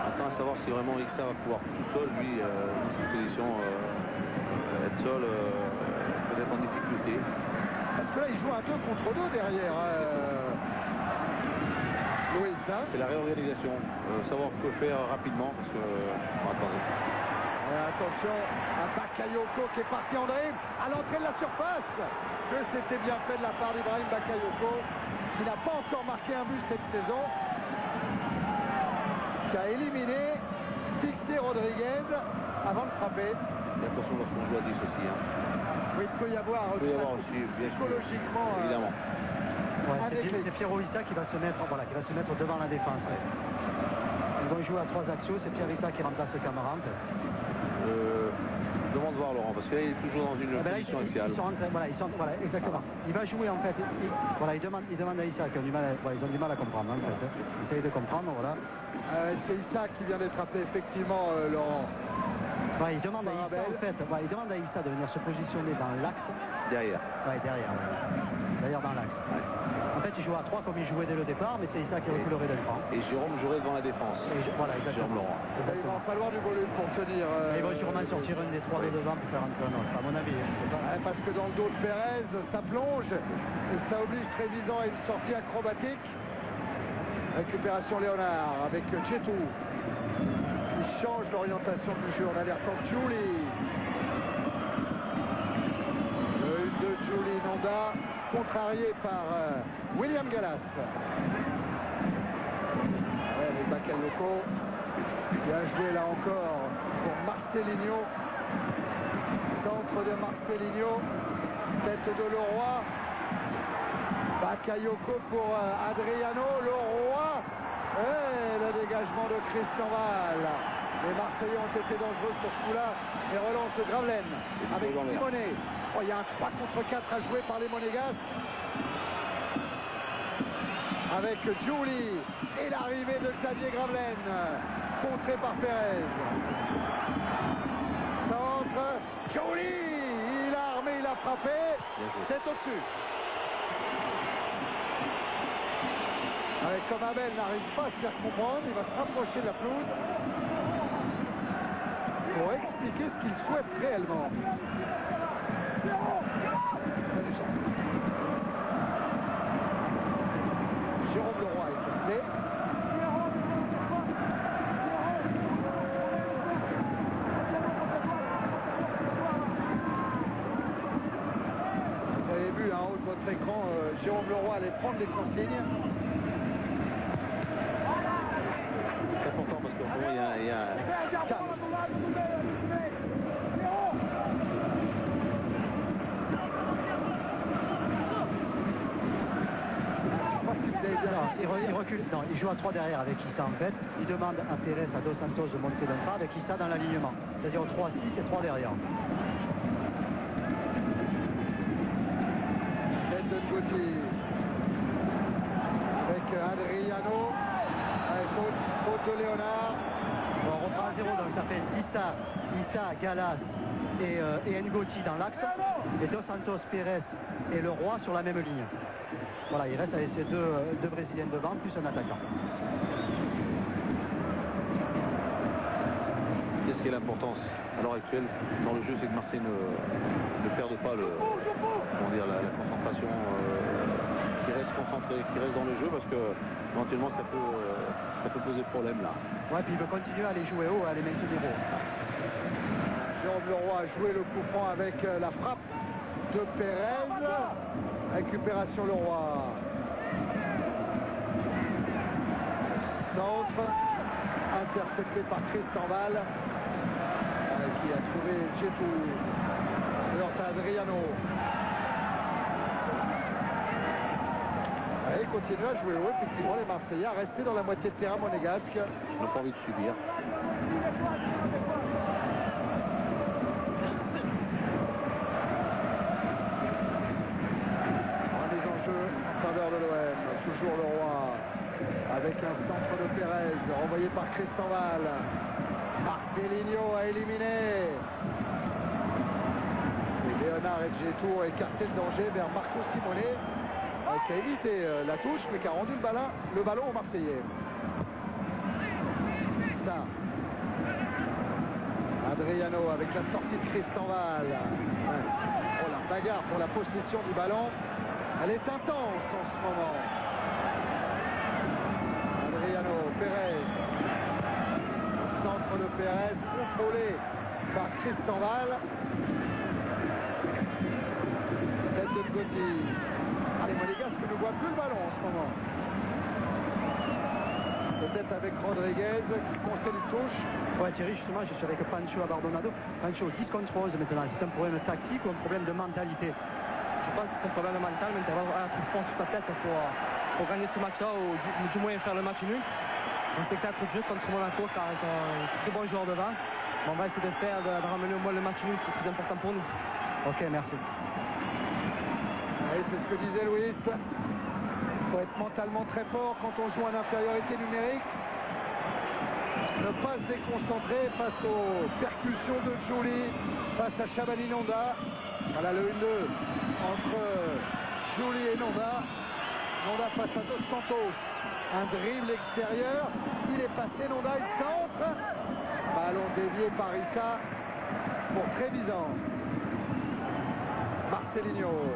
Maintenant, à savoir si vraiment Issa va pouvoir tout seul, lui, dans cette position, être seul, peut-être en difficulté. Parce que là, il joue un 2 contre 2 derrière. Louis, c'est la réorganisation. Savoir que faire rapidement, parce que... attendez. Attention à Bakayoko qui est parti en dribble à l'entrée de la surface. Que c'était bien fait de la part d'Ibrahim Bakayoko, qui n'a pas encore marqué un but cette saison, qui a éliminé Fixé Rodriguez avant de frapper. Et attention lorsqu'on joue à 10 aussi. Hein. Oui, il peut y avoir aussi, psychologiquement. Évidemment. Ouais, c'est Pierrot Issa qui va se mettre, devant la défense. Ils vont jouer à 3 axiaux, c'est Pierre Issa qui remplace Camara. Demande voir Laurent, parce qu'il est toujours dans une position axiale. Voilà, exactement. Il va jouer en fait. Il demande à Issa qui ont du mal, ils ont du mal à comprendre en fait. Essayez de comprendre, voilà. C'est Issa qui vient d'être appelé effectivement, Laurent. Il demande à Issa en fait, il demande à Issa de venir se positionner dans l'axe. Derrière. Derrière dans l'axe. En fait, il joue à 3 comme il jouait dès le départ, mais c'est Issa qui reculerait de l'écran. Et Jérôme jouerait devant la défense. Voilà, exactement. Laurent. Il va falloir du volume pour tenir. Il va sûrement sortir un des 3 de devant pour faire un peu un autre, à mon avis. Parce que dans le dos de Pérez, ça plonge et ça oblige Trévisan à une sortie acrobatique. Récupération Léonard avec Chetou. Il change l'orientation du jeu en alertant Giuli. Le 1 de Giuli Nonda, contrarié par William Gallas. Avec Bakayoko. Bien joué là encore pour Marcelinho. Centre de Marcelinho. Tête de Leroy. Bakayoko pour Adriano. Leroy. Et le dégagement de Christian Val. Les Marseillais ont été dangereux sur ce coup-là. Et relance de Gravelaine avec Simonet. Il y a un 3 contre 4 à jouer par les Monégasques. Avec Giuli et l'arrivée de Xavier Gravelaine. Contré par Pérez. Centre. Giuli. Il a armé, il a frappé. C'est au-dessus. Comme Abel n'arrive pas à se faire comprendre, il va se rapprocher de la pelouse pour expliquer ce qu'il souhaite réellement. Jérôme Leroy est appelé. Vous avez vu en haut de votre écran, Jérôme Leroy allait prendre les consignes. surtout, il y a il recule, non, il joue à 3 derrière avec Issa en fait. Il demande à Pérez, à Dos Santos de monter d'un pas avec Issa dans l'alignement. C'est-à-dire 3-6 et 3 derrière. Tête de Gauthier. Avec Adriano. Faute de Léonard. Bon, on reprend à 0, donc ça fait Issa, Galas et Ngoti dans l'axe. Et Dos Santos, Pérez et le Roi sur la même ligne. Voilà, il reste avec ces deux Brésiliens devant, plus un attaquant. Qu'est-ce qui est l'importance à l'heure actuelle dans le jeu, c'est que Marseille ne perde pas la concentration, qui reste concentré, qui reste dans le jeu, parce que éventuellement ça peut poser problème là. Ouais, puis il veut continuer à les jouer haut, à les maintenir haut. Jérôme Leroy a joué le coup franc avec la frappe de Pérez. Récupération Leroy. Centre. Intercepté par Christian Val. Qui a trouvé Djetou. Alors Adriano. Et continue à jouer haut. Effectivement, les Marseillais restent dans la moitié de terrain monégasque. On n'a pas envie de subir. De l'OM, toujours le Roi avec un centre de Pérez renvoyé par Christian Val. Marcelinho a éliminé et Léonard et Djetou écarté le danger vers Marco Simone qui a évité la touche mais qui a rendu le ballon aux Marseillais. Ça Adriano avec la sortie de Christian Val. Oh, la bagarre pour la possession du ballon. Elle est intense en ce moment. Adriano, Pérez. Centre de Pérez, contrôlé par Christian Val. Tête de Gauthier. Les Monégasques ne voient plus le ballon en ce moment. Peut-être avec Rodriguez qui concède une touche. Ouais, Thierry, justement, je suis avec Pancho à Bardonado. Pancho 10 contre 11 maintenant. C'est un problème tactique ou un problème de mentalité? Je pense que c'est un problème mental, mais il va avoir un coup de poing sur sa tête pour gagner ce match-là, ou du moins faire le match nul. On sait que c'est juste contre Monaco, car ils sont un très bon joueur devant. Mais on va essayer de ramener au moins le match nul, c'est le plus important pour nous. Ok, merci. Oui, c'est ce que disait Louis. Il faut être mentalement très fort quand on joue en infériorité numérique. Ne pas se déconcentrer face aux percussions de Jouli, face à Chabani Nonda. Voilà le 1-2 entre Jouli et Nonda. Nonda face à Dos Santos. Un dribble extérieur. Il est passé, Nonda, il centre. Ballon dévié par Issa pour Trevisan. Marcelinho.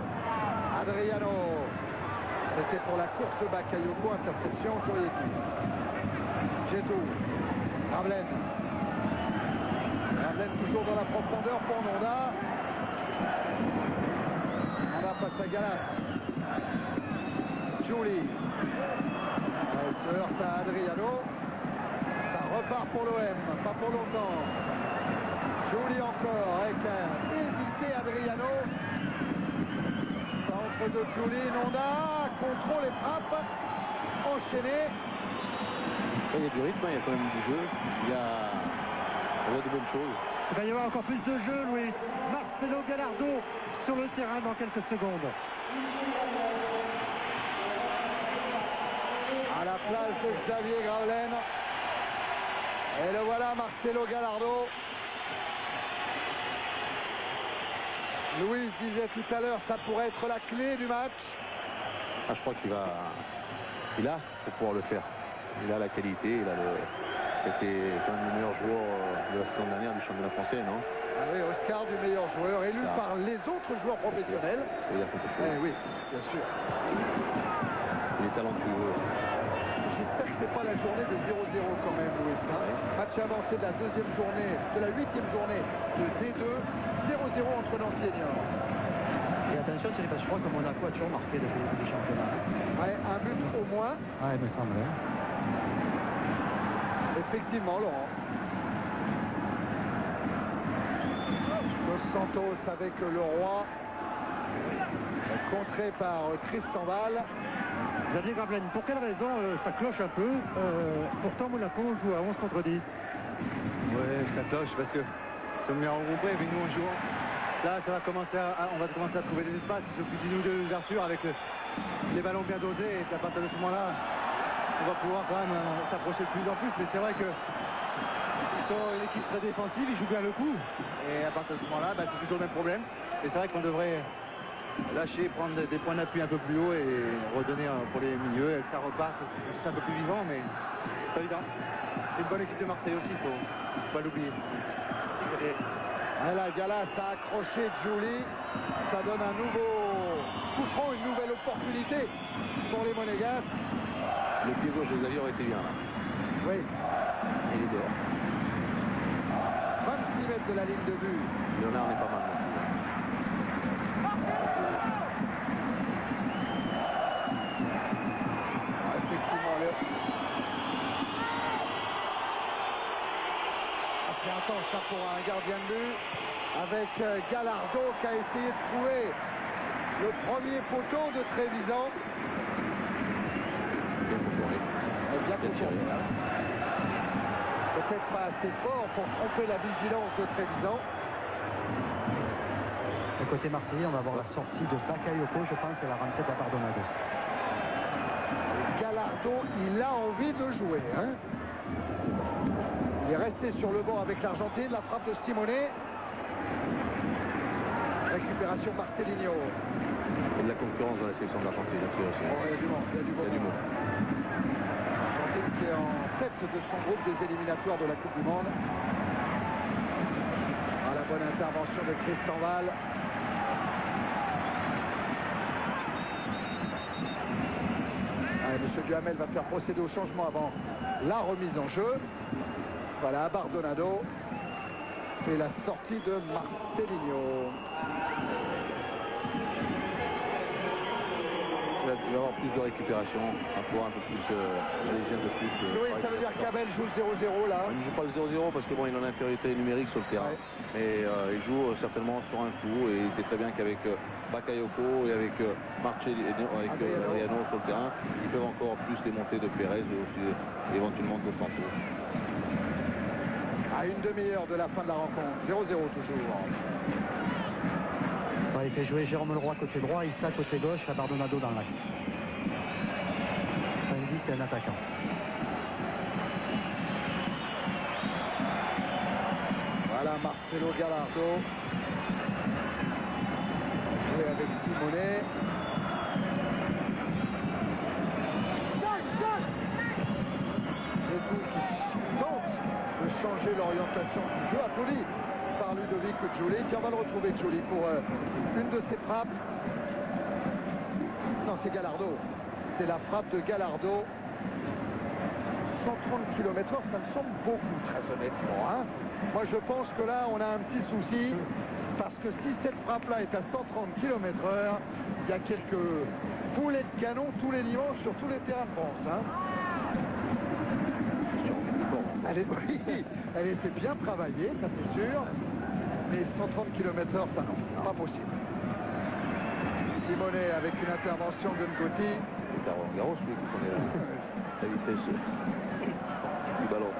Adriano. C'était pour la courte Bakayoko. Interception, Joyetti. Djetou. Ravelaine. Ravelaine toujours dans la profondeur pour Nonda. Nonda passe à Galas. Jouli. Elle se heurte à Adriano. Ça repart pour l'OM, pas pour longtemps. Jouli encore avec évité Adriano. Centre de Jouli, Nonda. Contrôle et frappe. Enchaîné. Il y a du rythme, il y a quand même du jeu, il y a de bonnes choses. Il va y avoir encore plus de jeu, Louis. Marcelo Gallardo sur le terrain dans quelques secondes. À la place de Xavier Gravelaine. Et le voilà, Marcelo Gallardo. Louis disait tout à l'heure, ça pourrait être la clé du match. Ah, je crois qu'il a pour pouvoir le faire. Il a la qualité, c'était quand même le meilleur joueur de la saison dernière du championnat français, non? Ah oui, Oscar du meilleur joueur, élu par les autres joueurs professionnels. Oui, bien sûr. Il est talentueux. J'espère que c'est pas la journée de 0-0 quand même, Louis. Match avancé de la deuxième journée, de la 8e journée de D2, 0-0 entre Nancy et Niort. Et attention, Thierry, parce que je crois que Monaco a toujours marqué depuis le début du championnat. Ouais, un but au moins. Ah, il me semble. Et Effectivement, Laurent. Dos Santos avec le roi. Contré par Christian Val. Xavier Gravelaine, pour quelle raison ça cloche un peu pourtant Monaco joue à 11 contre 10. Ouais, ça cloche parce que c'est le meilleur regroupé, mais nous on joue. Là, on va commencer à trouver des espaces. Il suffit d'une ou deux ouvertures avec les ballons bien dosés. Et à partir de ce moment-là, on va pouvoir quand même s'approcher de plus en plus. Mais c'est vrai que ils sont une équipe très défensive, ils jouent bien le coup. Et à partir de ce moment-là, c'est toujours le même problème. Et c'est vrai qu'on devrait lâcher, prendre des points d'appui un peu plus haut et redonner pour les milieux. Et que ça repart, c'est un peu plus vivant, mais c'est pas évident. C'est une bonne équipe de Marseille aussi, il faut pas l'oublier. La Galas a accroché Giuli. Ça donne un nouveau coup franc, une nouvelle opportunité pour les Monégasques. Le pied gauche de Xavier aurait été bien là. Oui. Il est dehors. 26 mètres de la ligne de but. Léonard n'est pas mal. Effectivement, c'est intense ça pour un gardien de but. Avec Gallardo qui a essayé de trouver le premier poteau de Trevisan. Bien contourné. Peut-être pas assez fort pour tromper la vigilance de Trevisan. Du côté marseillais, on va voir la sortie de Bakayoko, je pense, et la rentrée d'Abardonado. Gallardo, il a envie de jouer. Hein. Il est resté sur le banc avec l'Argentine, la frappe de Simone. Récupération par Céligno. Il y a de la concurrence dans la sélection de l'Argentine. Il y a du monde. L'Argentine qui est en tête de son groupe des éliminatoires de la Coupe du Monde. La bonne intervention de Christian Val. Monsieur Duhamel va faire procéder au changement avant la remise en jeu. Voilà, Abardonado et la sortie de Marcelinho. Il va y avoir plus de récupération, un peu plus un peu plus. Oui, ça veut dire qu'Abel joue 0-0 là. Il ne joue pas le 0-0 parce que bon, il en a infériorité numérique sur le terrain. Ouais. Mais il joue certainement sur un coup et il sait très bien qu'avec Bakayoko et avec Adriano sur le terrain, ils peuvent encore plus démonter de Pérez et aussi éventuellement de Santos. À une demi-heure de la fin de la rencontre, 0-0 toujours. Il fait jouer Jérôme Leroy côté droit, Issa côté gauche, Abardonado dans l'axe. Sandy, c'est un attaquant. Voilà Marcelo Gallardo. Joué avec Simone. C'est tout qui tente de changer l'orientation du jeu, applaudi par Ludovic Giuli. Tiens, on va le retrouver Giuli pour une de ses frappes. Non, c'est Gallardo. C'est la frappe de Gallardo. 130 km/h, ça me semble beaucoup, très honnêtement. Hein. Moi, je pense que là, on a un petit souci. Parce que si cette frappe-là est à 130 km/h, il y a quelques boulets de canon tous les dimanches sur tous les terrains de France. Hein. Elle était bien travaillée, ça c'est sûr. Mais 130 km/h, ça non, pas possible. Simone avec une intervention de Ngoti. C'est Garros, lui, qui connaît la vitesse du ballon.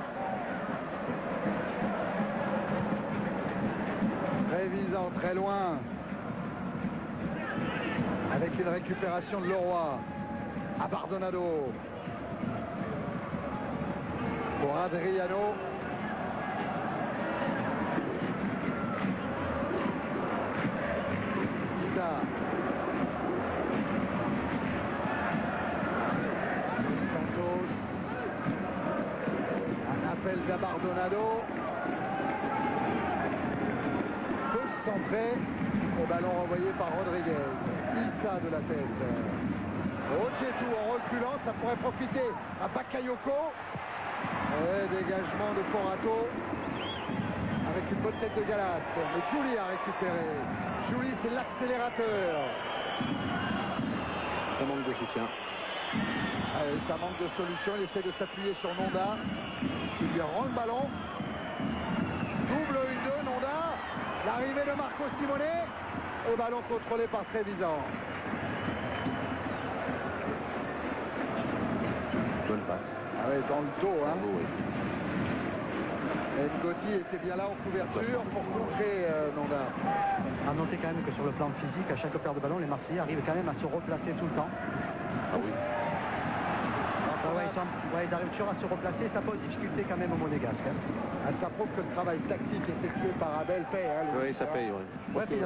Trevisan très loin. Avec une récupération de Leroy. Abardonado. Pour Adriano. Issa. Santos. Un appel d'Abardonado. Peu centré. Au ballon renvoyé par Rodriguez. Issa de la tête. Ojetu en reculant, ça pourrait profiter à Bakayoko. Et dégagement de Porato avec une bonne tête de Galas. Mais Giuli a récupéré. Giuli, c'est l'accélérateur. Ça manque de soutien. Ça manque de solution, il essaie de s'appuyer sur Nonda, qui lui rend le ballon. Double 1-2, Nonda, l'arrivée de Marco Simone, et ballon contrôlé par Trevisan. Bonne passe. Ah ouais, dans le dos, hein. Oui. Ngoti était bien là en couverture pour contrer Nonda. À noter quand même que sur le plan physique, à chaque paire de ballon, les Marseillais arrivent quand même à se replacer tout le temps. Ah oui. Ils arrivent toujours à se replacer, ça pose difficulté quand même au Monégasque. Hein. Ça prouve que le travail tactique effectué par Abel paye. Hein, oui, ça paye, oui.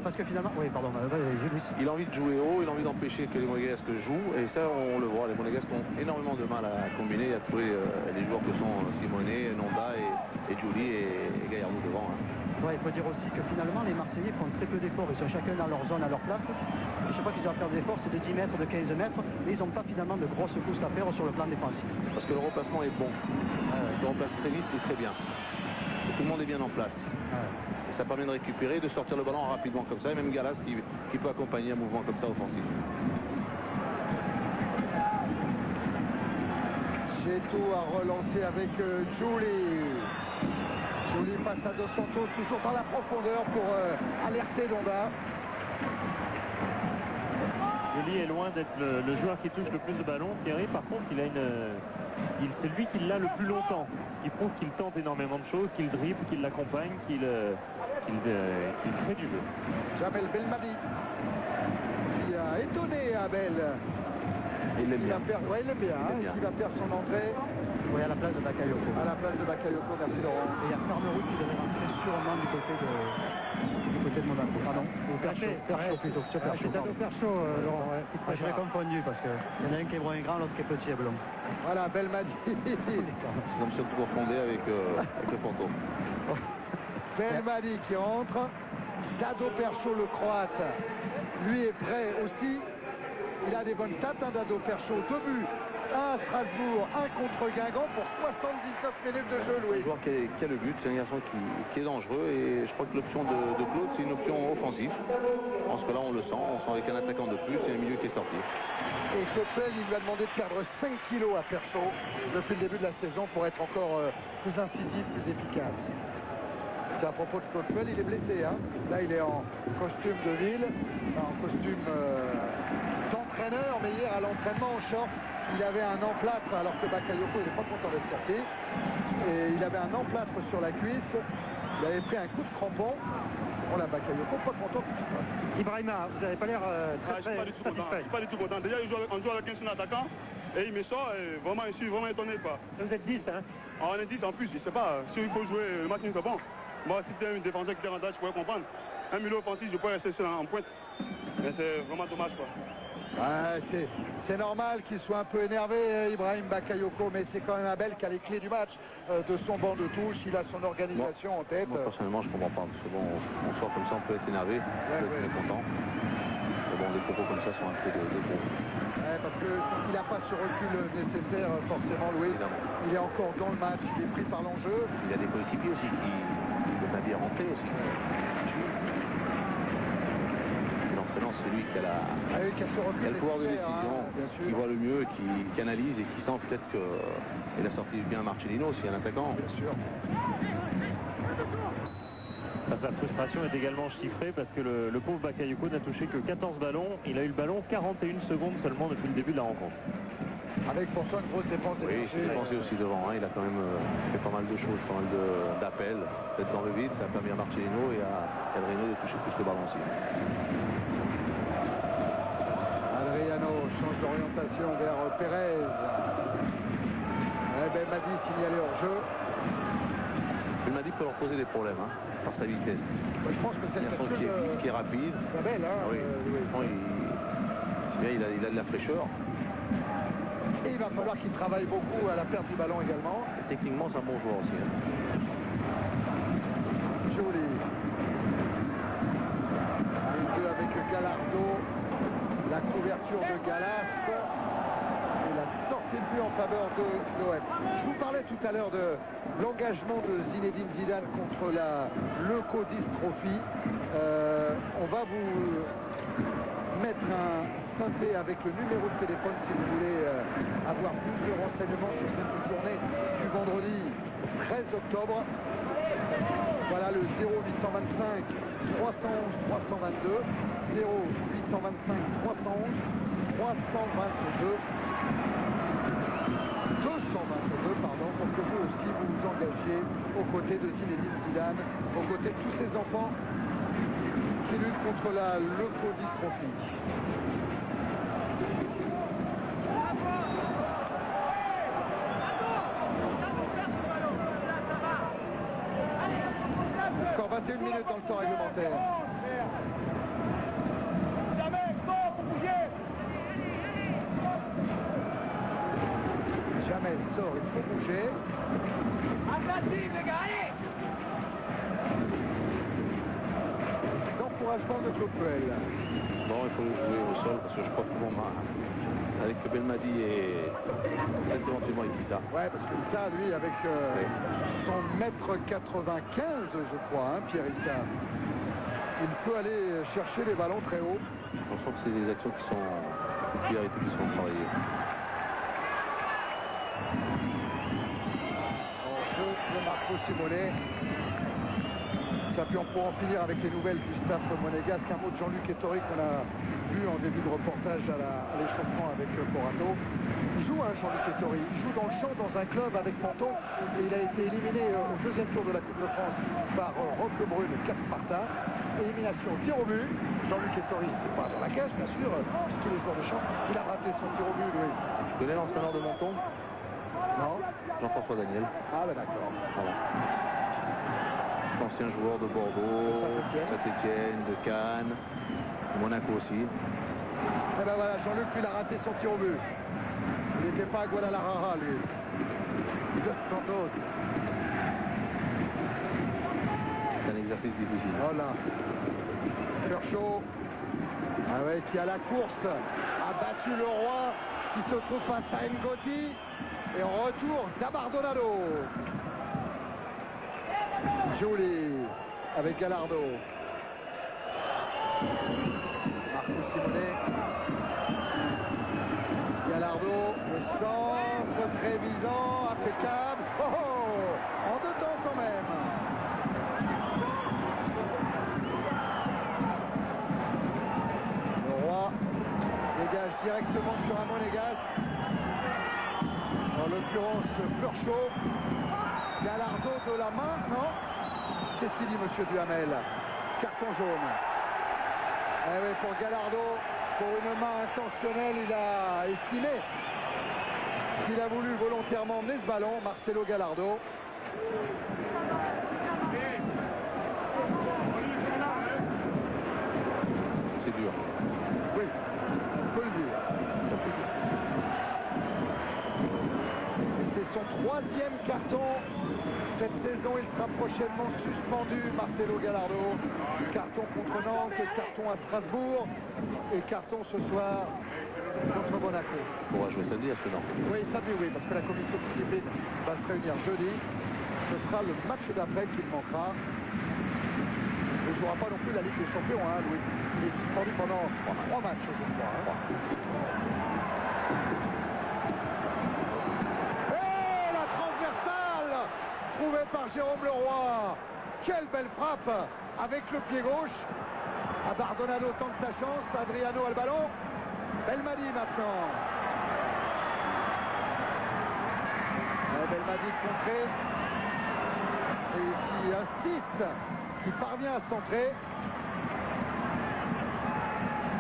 Parce que finalement... Oui, pardon. Il a envie de jouer haut, il a envie d'empêcher que les Monégasques jouent, et ça, on le voit. Les Monégasques ont énormément de mal à combiner, à trouver les joueurs que sont Simonet, Nonda et Giuli et Gallardo devant. Hein. Ouais, il faut dire aussi que finalement, les Marseillais font très peu d'efforts. Ils sont chacun dans leur zone, à leur place. Et chaque fois qu'ils doivent faire des efforts, c'est de 10 mètres, de 15 mètres. Et ils n'ont pas finalement de grosses courses à faire sur le plan défensif. Parce que le remplacement est bon. Il remplace très vite et très bien. Et tout le monde est bien en place. Et ça permet de récupérer, de sortir le ballon rapidement comme ça. Et même Gallas qui peut accompagner un mouvement comme ça offensif. Géto a relancé avec Giuli. Giuli passe à Dos Santos, toujours dans la profondeur pour alerter Nonda. Giuli est loin d'être le joueur qui touche le plus de ballons. Thierry, par contre, c'est lui qui l'a le plus longtemps. Ce qui prouve qu'il tente énormément de choses, qu'il dribble, qu'il l'accompagne, qu'il fait du jeu. Jamel Belmadi, qui a étonné Abel. Il l'aime bien. Il l'aime bien. Il va faire son entrée. Oui, à la place de Bakayoko. À la place de Bakayoko, merci Laurent. Et il y a Farmeroux qui devrait rentrer sûrement du côté de Monaco. Pardon, ou Perchaud plutôt. C'est Perchaud, Laurent. J'avais confondu parce qu'il y en a un qui est brun et grand, l'autre qui est petit et blond. Voilà, Belmadi. C'est comme si on pouvait fonder avec le fantôme. Belmadi qui entre. Dado Perchaud, le croate, lui est prêt aussi. Il a des bonnes stats, Dado Perchaud. 2 buts. Un à Strasbourg, un contre Guingamp pour 79 minutes de jeu, Louis. C'est un joueur qui a le but, c'est un garçon qui est dangereux et je crois que l'option de Claude, c'est une option offensive. Parce que là, on le sent, avec un attaquant de plus, c'est un milieu qui est sorti. Et Claude, il lui a demandé de perdre 5 kilos à Perchaud depuis le début de la saison pour être encore plus incisif, plus efficace. C'est à propos de Claude, il est blessé. Hein. Là, il est en costume de ville, en costume d'entraîneur, mais hier à l'entraînement en short, il avait un emplâtre, alors que Bakayoko, il n'est pas content d'être sorti. Et il avait un emplâtre sur la cuisse. Il avait pris un coup de crampon. On l'a Bakayoko, pas content tout de suite. Ibrahima, vous n'avez pas l'air très satisfait. Je suis pas du tout content. Déjà, on joue avec un seul attaquant et il me sort. Et vraiment, je suis vraiment étonné. Quoi. Vous êtes 10, hein? On est 10 en plus, je sais pas. Si il faut jouer le match, c'est bon. Moi, si c'était un défenseur qui était en attaque, je pourrais comprendre. Un milieu offensif, je pourrais rester seul en pointe. Mais c'est vraiment dommage, quoi. C'est normal qu'il soit un peu énervé, Ibrahim Bakayoko, mais c'est quand même Abel qui a les clés du match de son banc de touche. Il a son organisation en tête. Moi, personnellement, je ne comprends pas. Parce que bon, on sort comme ça, on peut être énervé, on peut être mécontent. Mais bon, des propos comme ça sont un peu de gros. Parce qu'il n'a pas ce recul nécessaire, forcément, Louis. Il est encore dans le match, il est pris par l'enjeu. Il y a des coéquipiers aussi qui peuvent bien rentrer aussi. L'entraîneur, c'est lui qui a, le pouvoir de décision, qui voit le mieux, qui analyse et qui sent peut-être qu'il a sorti bien Marcelino, s'il y a un attaquant. Bien sûr. Sa frustration est également chiffrée parce que le pauvre Bakayoko n'a touché que 14 ballons. Il a eu le ballon 41 secondes seulement depuis le début de la rencontre. Avec pourtant une grosse dépense. Oui, il s'est dépensé aussi devant. Hein. Il a quand même fait pas mal de choses, pas mal d'appels. Peut-être dans le vide, ça a permis à Marcelino et à Adriano de toucher plus de ballons aussi. Adriano change d'orientation vers Pérez. Belmadi signalé hors jeu. Belmadi peut leur poser des problèmes par sa vitesse. Je pense que c'est le qui est rapide. Belle, hein, oui. Il a de la fraîcheur. Et il va falloir qu'il travaille beaucoup à la perte du ballon également. Et techniquement, c'est un bon joueur aussi. Joli. Un 2 avec Gallardo. La couverture de Gallas. Et la sortie de but en faveur de l'OM. Je vous parlais tout à l'heure de l'engagement de Zinedine Zidane contre la leucodystrophie. On va vous mettre un emprunter avec le numéro de téléphone si vous voulez avoir plus de renseignements sur cette journée du vendredi 13 octobre. Voilà le 0825 311 322, 0825 311 322, 222 pardon, pour que vous aussi vous vous engagiez aux côtés de Zinedine Zidane, aux côtés de tous ces enfants qui luttent contre la leukodystrophie. Encore 21 minutes dans le temps réglementaire. Jamel sort, il faut bouger. Encouragement de Claude Puel. Bon, il faut jouer au sol parce que je crois que mon avec Belmadi et éventuellement avec Issa. Ouais, parce que Issa, lui, avec son mètre 95, je crois, hein, Pierre Issa, il peut aller chercher les ballons très haut. On sent que c'est des actions qui sont priorités, qui sont travaillées. En jeu de Marco Simone. Ça puis on pourra en finir avec les nouvelles du staff monégasque. Un mot de Jean-Luc Ettori qu'on a vu en début de reportage à l'échauffement avec Corato. Il joue, hein, Jean-Luc Ettori. Il joue dans le champ dans un club avec Menton et il a été éliminé au deuxième tour de la Coupe de France par Rob Lebrun, 4 Sparta. Élimination, tir au but. Jean-Luc Ettori, c'est pas dans la cage bien sûr, puisqu'il est joueur de champ. Il a raté son tir au but, Louis. Tu connais l'entraîneur de Menton? Non. Jean-François Daniel. Ah ben d'accord. Voilà. Ancien joueur de Bordeaux, Saint-Etienne, de Cannes, Monaco aussi. Et ben voilà, Jean-Luc, il a raté son tir au but. Il n'était pas à Guadalajara, lui. Dos Santos. C'est un exercice difficile. Voilà. Perchaud, qui à la course a battu le roi, qui se trouve face à Ngoti. Et en retour, Dabardonado. Jolie avec Gallardo. Marco Simone. Gallardo, le centre très visant, impeccable. Oh, oh, en deux temps quand même. Le roi dégage directement sur un monégasque. En l'occurrence, Perchaud. Gallardo de la main, non? Qu'est-ce qu'il dit, monsieur Duhamel? Carton jaune. Eh oui, pour Gallardo, pour une main intentionnelle, il a estimé qu'il a voulu volontairement emmener ce ballon, Marcelo Gallardo. C'est dur. Oui, on peut le dire. C'est son 3e carton cette saison. Il sera prochainement suspendu, Marcelo Gallardo. Carton contre Nantes, carton à Strasbourg et carton ce soir contre Monaco. On va jouer samedi, est-ce que non? Oui, samedi, oui, parce que la commission de discipline va se réunir jeudi. Ce sera le match d'après qu'il manquera. Il ne jouera pas non plus la Ligue des Champions, hein, Louis. Il est suspendu pendant 3 matchs, je crois. Hein. Trouvé par Jérôme Leroy. Quelle belle frappe avec le pied gauche. Abardonado tente sa chance. Adriano a le ballon. Belmadi maintenant. Belmadi contré. Et qui insiste, qui parvient à centrer.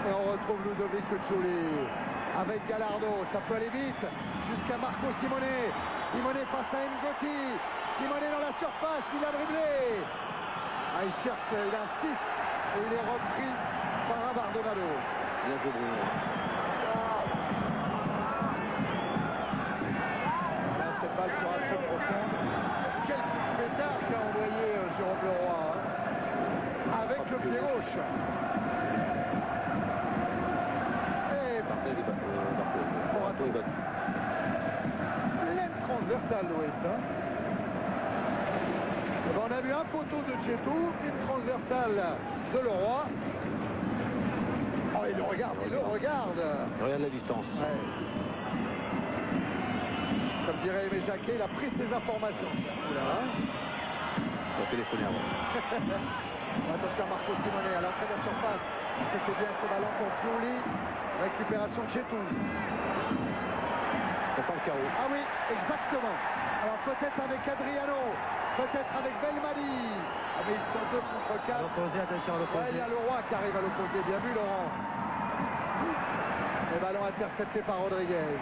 Et on retrouve Ludovic Giuli avec Gallardo. Ça peut aller vite jusqu'à Marco Simone. Simone face à Ngoti. Simone dans la surface, il a dribblé. Ah, il cherche, il insiste et il est repris par Abardonado. Bien joué, Bruno. Là, cette balle sera trop profonde. Quel pétard qu'a envoyé Jérôme Leroy, hein, avec le pied gauche. Et laine transversale, Louis, hein. On a vu un poteau de Djetou, une transversale de Leroy. Oh, il le regarde, il le regarde. Il regarde la distance. Ouais. Comme dirait Aimé Jacquet, il a pris ses informations. Là, hein. Il a téléphoné avant. Attention à Marco Simone à l'entrée de la surface. C'était bien ce ballon pour Giuli. Récupération de Chetou. Ça sent le carreau. Ah oui, exactement. Alors peut-être avec Adriano, peut-être avec Belmadi. Ah mais ils sont 2 contre 4. L'opposé, attention à l'opposé. Ouais, il y a le roi qui arrive à l'opposé. Bien vu Laurent. Le ballon intercepté par Rodriguez.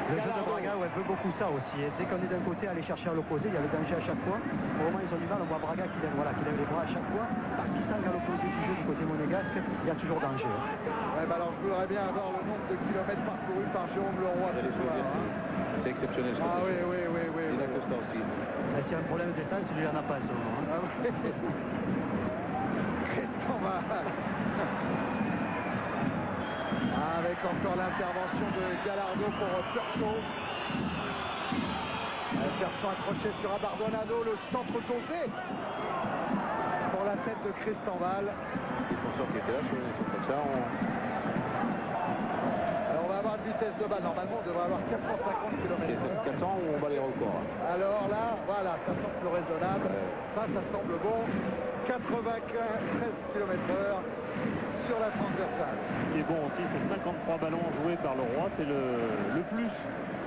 Le jeu de Braga, ouais, veut beaucoup ça aussi. Et dès qu'on est d'un côté, aller chercher à l'opposé, il y a le danger à chaque fois. Au moment où ils ont du mal, on voit Braga qui lève, voilà, qui lève les bras à chaque fois. Parce qu'il sent qu'à l'opposé du jeu du côté monégasque, il y a toujours danger. Ouais, bah alors je voudrais bien avoir le nombre de kilomètres parcourus par Jérôme Leroy ce soir. Hein. C'est exceptionnel ce Ah côté. oui. Il a Costa aussi. S'il y a un problème d'essence, il n'y en a pas à ce moment. Hein. Ah oui. Christian Val. Avec encore l'intervention de Gallardo pour Perchaud. Perchaud accroché sur Abardonado, le centre dosé pour la tête de Christian Val. Défenseur qui était là, comme ça, Alors on va avoir une vitesse de balle. Normalement, on devrait avoir 450 km/h. 400 ou on bat les records. Alors là, voilà, ça semble raisonnable. Ça semble bon. 93 km/h sur la transversale. Ce qui est bon aussi, c'est 53 ballons joués par le Roi. C'est le plus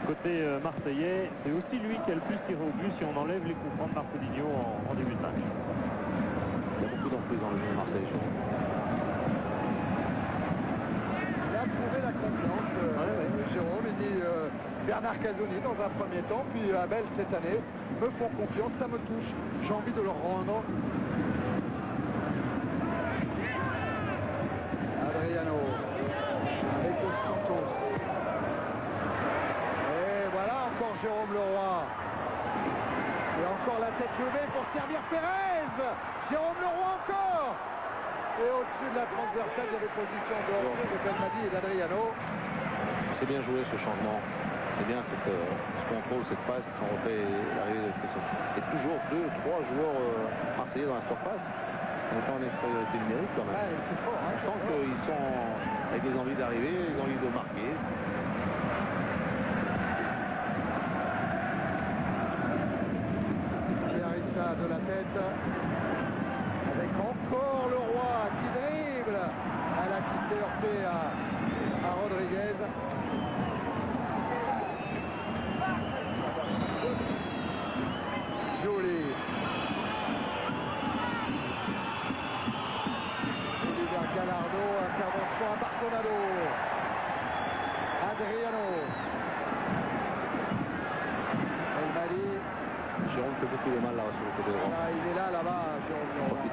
côté marseillais. C'est aussi lui qui a le plus tiré au but si on enlève les coups francs de Marcelinho en début de match. Il y a beaucoup d'emprise dans le jeu de Marseille. Il a trouvé la confiance, Jérôme. Il dit Bernard Casoni dans un premier temps, puis Abel cette année me font confiance, ça me touche. J'ai envie de leur rendre. Adriano avec Dos Santos. Et voilà encore Jérôme Leroy. Et encore la tête levée pour servir Pérez. Jérôme Leroy encore. Et au-dessus de la transversale, il y avait position de Belmadi et d'Adriano. C'est bien joué ce changement. C'est bien ce contrôle, cette passe, on refait l'arrivée de Christian. Et toujours 2-3 joueurs marseillais dans la surface. On est en infériorité numérique quand même. Ouais, c'est fort. Hein, on sent qu'ils sont avec des envies d'arriver, des envies de marquer. Chiarissa de la tête. Avec encore le Roi qui dribble. Elle a qui s'est heurté à Rodriguez. Joli. Gallardo, intervention à Bartonado. Adriano. Belmadi. Jérôme fait beaucoup de mal là sur le côté droit. Là, il est là-bas, Jérôme Leroy.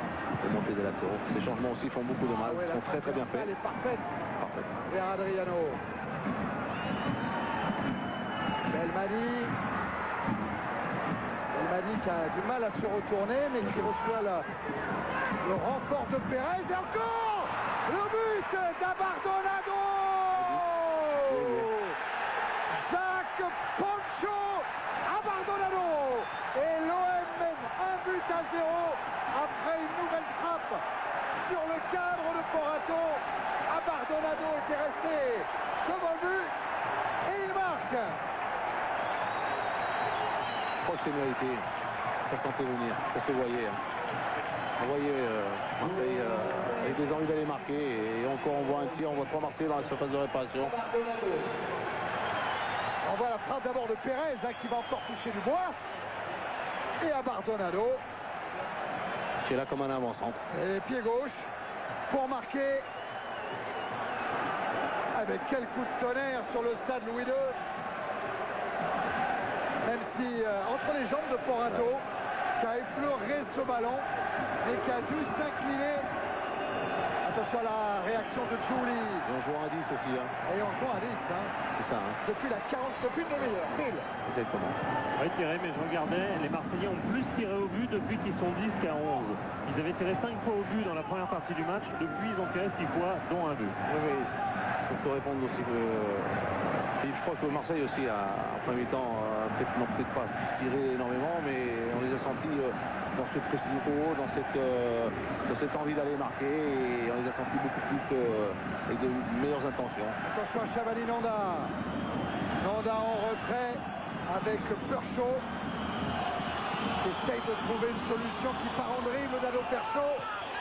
Les montées des latéraux. Ces changements aussi font beaucoup de mal. Ils sont très bien faits. Elle est parfaite. Vers Adriano. Belmadi. Belmadi qui a du mal à se retourner, mais qui reçoit le renfort de Pérez. Et encore le but d'Abardonado. Jacques Poncho Abardonado. Et l'OM mène 1-0 après une nouvelle frappe sur le cadre de Porato. Abardonado était resté devant le but et il marque. Je crois que c'est mérité. Ça sentait venir. Ça se voyait. On voyait Marseille avec des envies d'aller marquer. Et encore on voit un tir, on voit 3 Marseillais dans la surface de réparation. On voit la frappe d'abord de Pérez qui va encore toucher du bois. Et Abardonado. Qui est là comme un avant-centre. Et pied gauche pour marquer. Avec quel coup de tonnerre sur le stade Louis II. Même si entre les jambes de Porato, qui a effleuré ce ballon et qui a dû s'incliner. Attention à la réaction de Giuli. Et on joue à 10 aussi. Hein. Et on joue à 10. Hein. C'est ça. Hein. Depuis une demi-heure. Exactement. Oui, tiré, mais je regardais, les Marseillais ont plus tiré au but depuis qu'ils sont 10 qu'à 11. Ils avaient tiré 5 fois au but dans la première partie du match. Depuis, ils ont tiré 6 fois, dont un but. Oui. Pour te répondre aussi, je crois que Marseille aussi, en premier temps, peut-être pas tiré énormément, mais on les a sentis dans ce pressing haut, dans cette envie d'aller marquer, et on les a sentis beaucoup plus avec de meilleures intentions. Attention à Chavali Nanda. Nanda en retrait avec Perchaud. Essaye de trouver une solution qui part en dribble d'Ado Perchaud.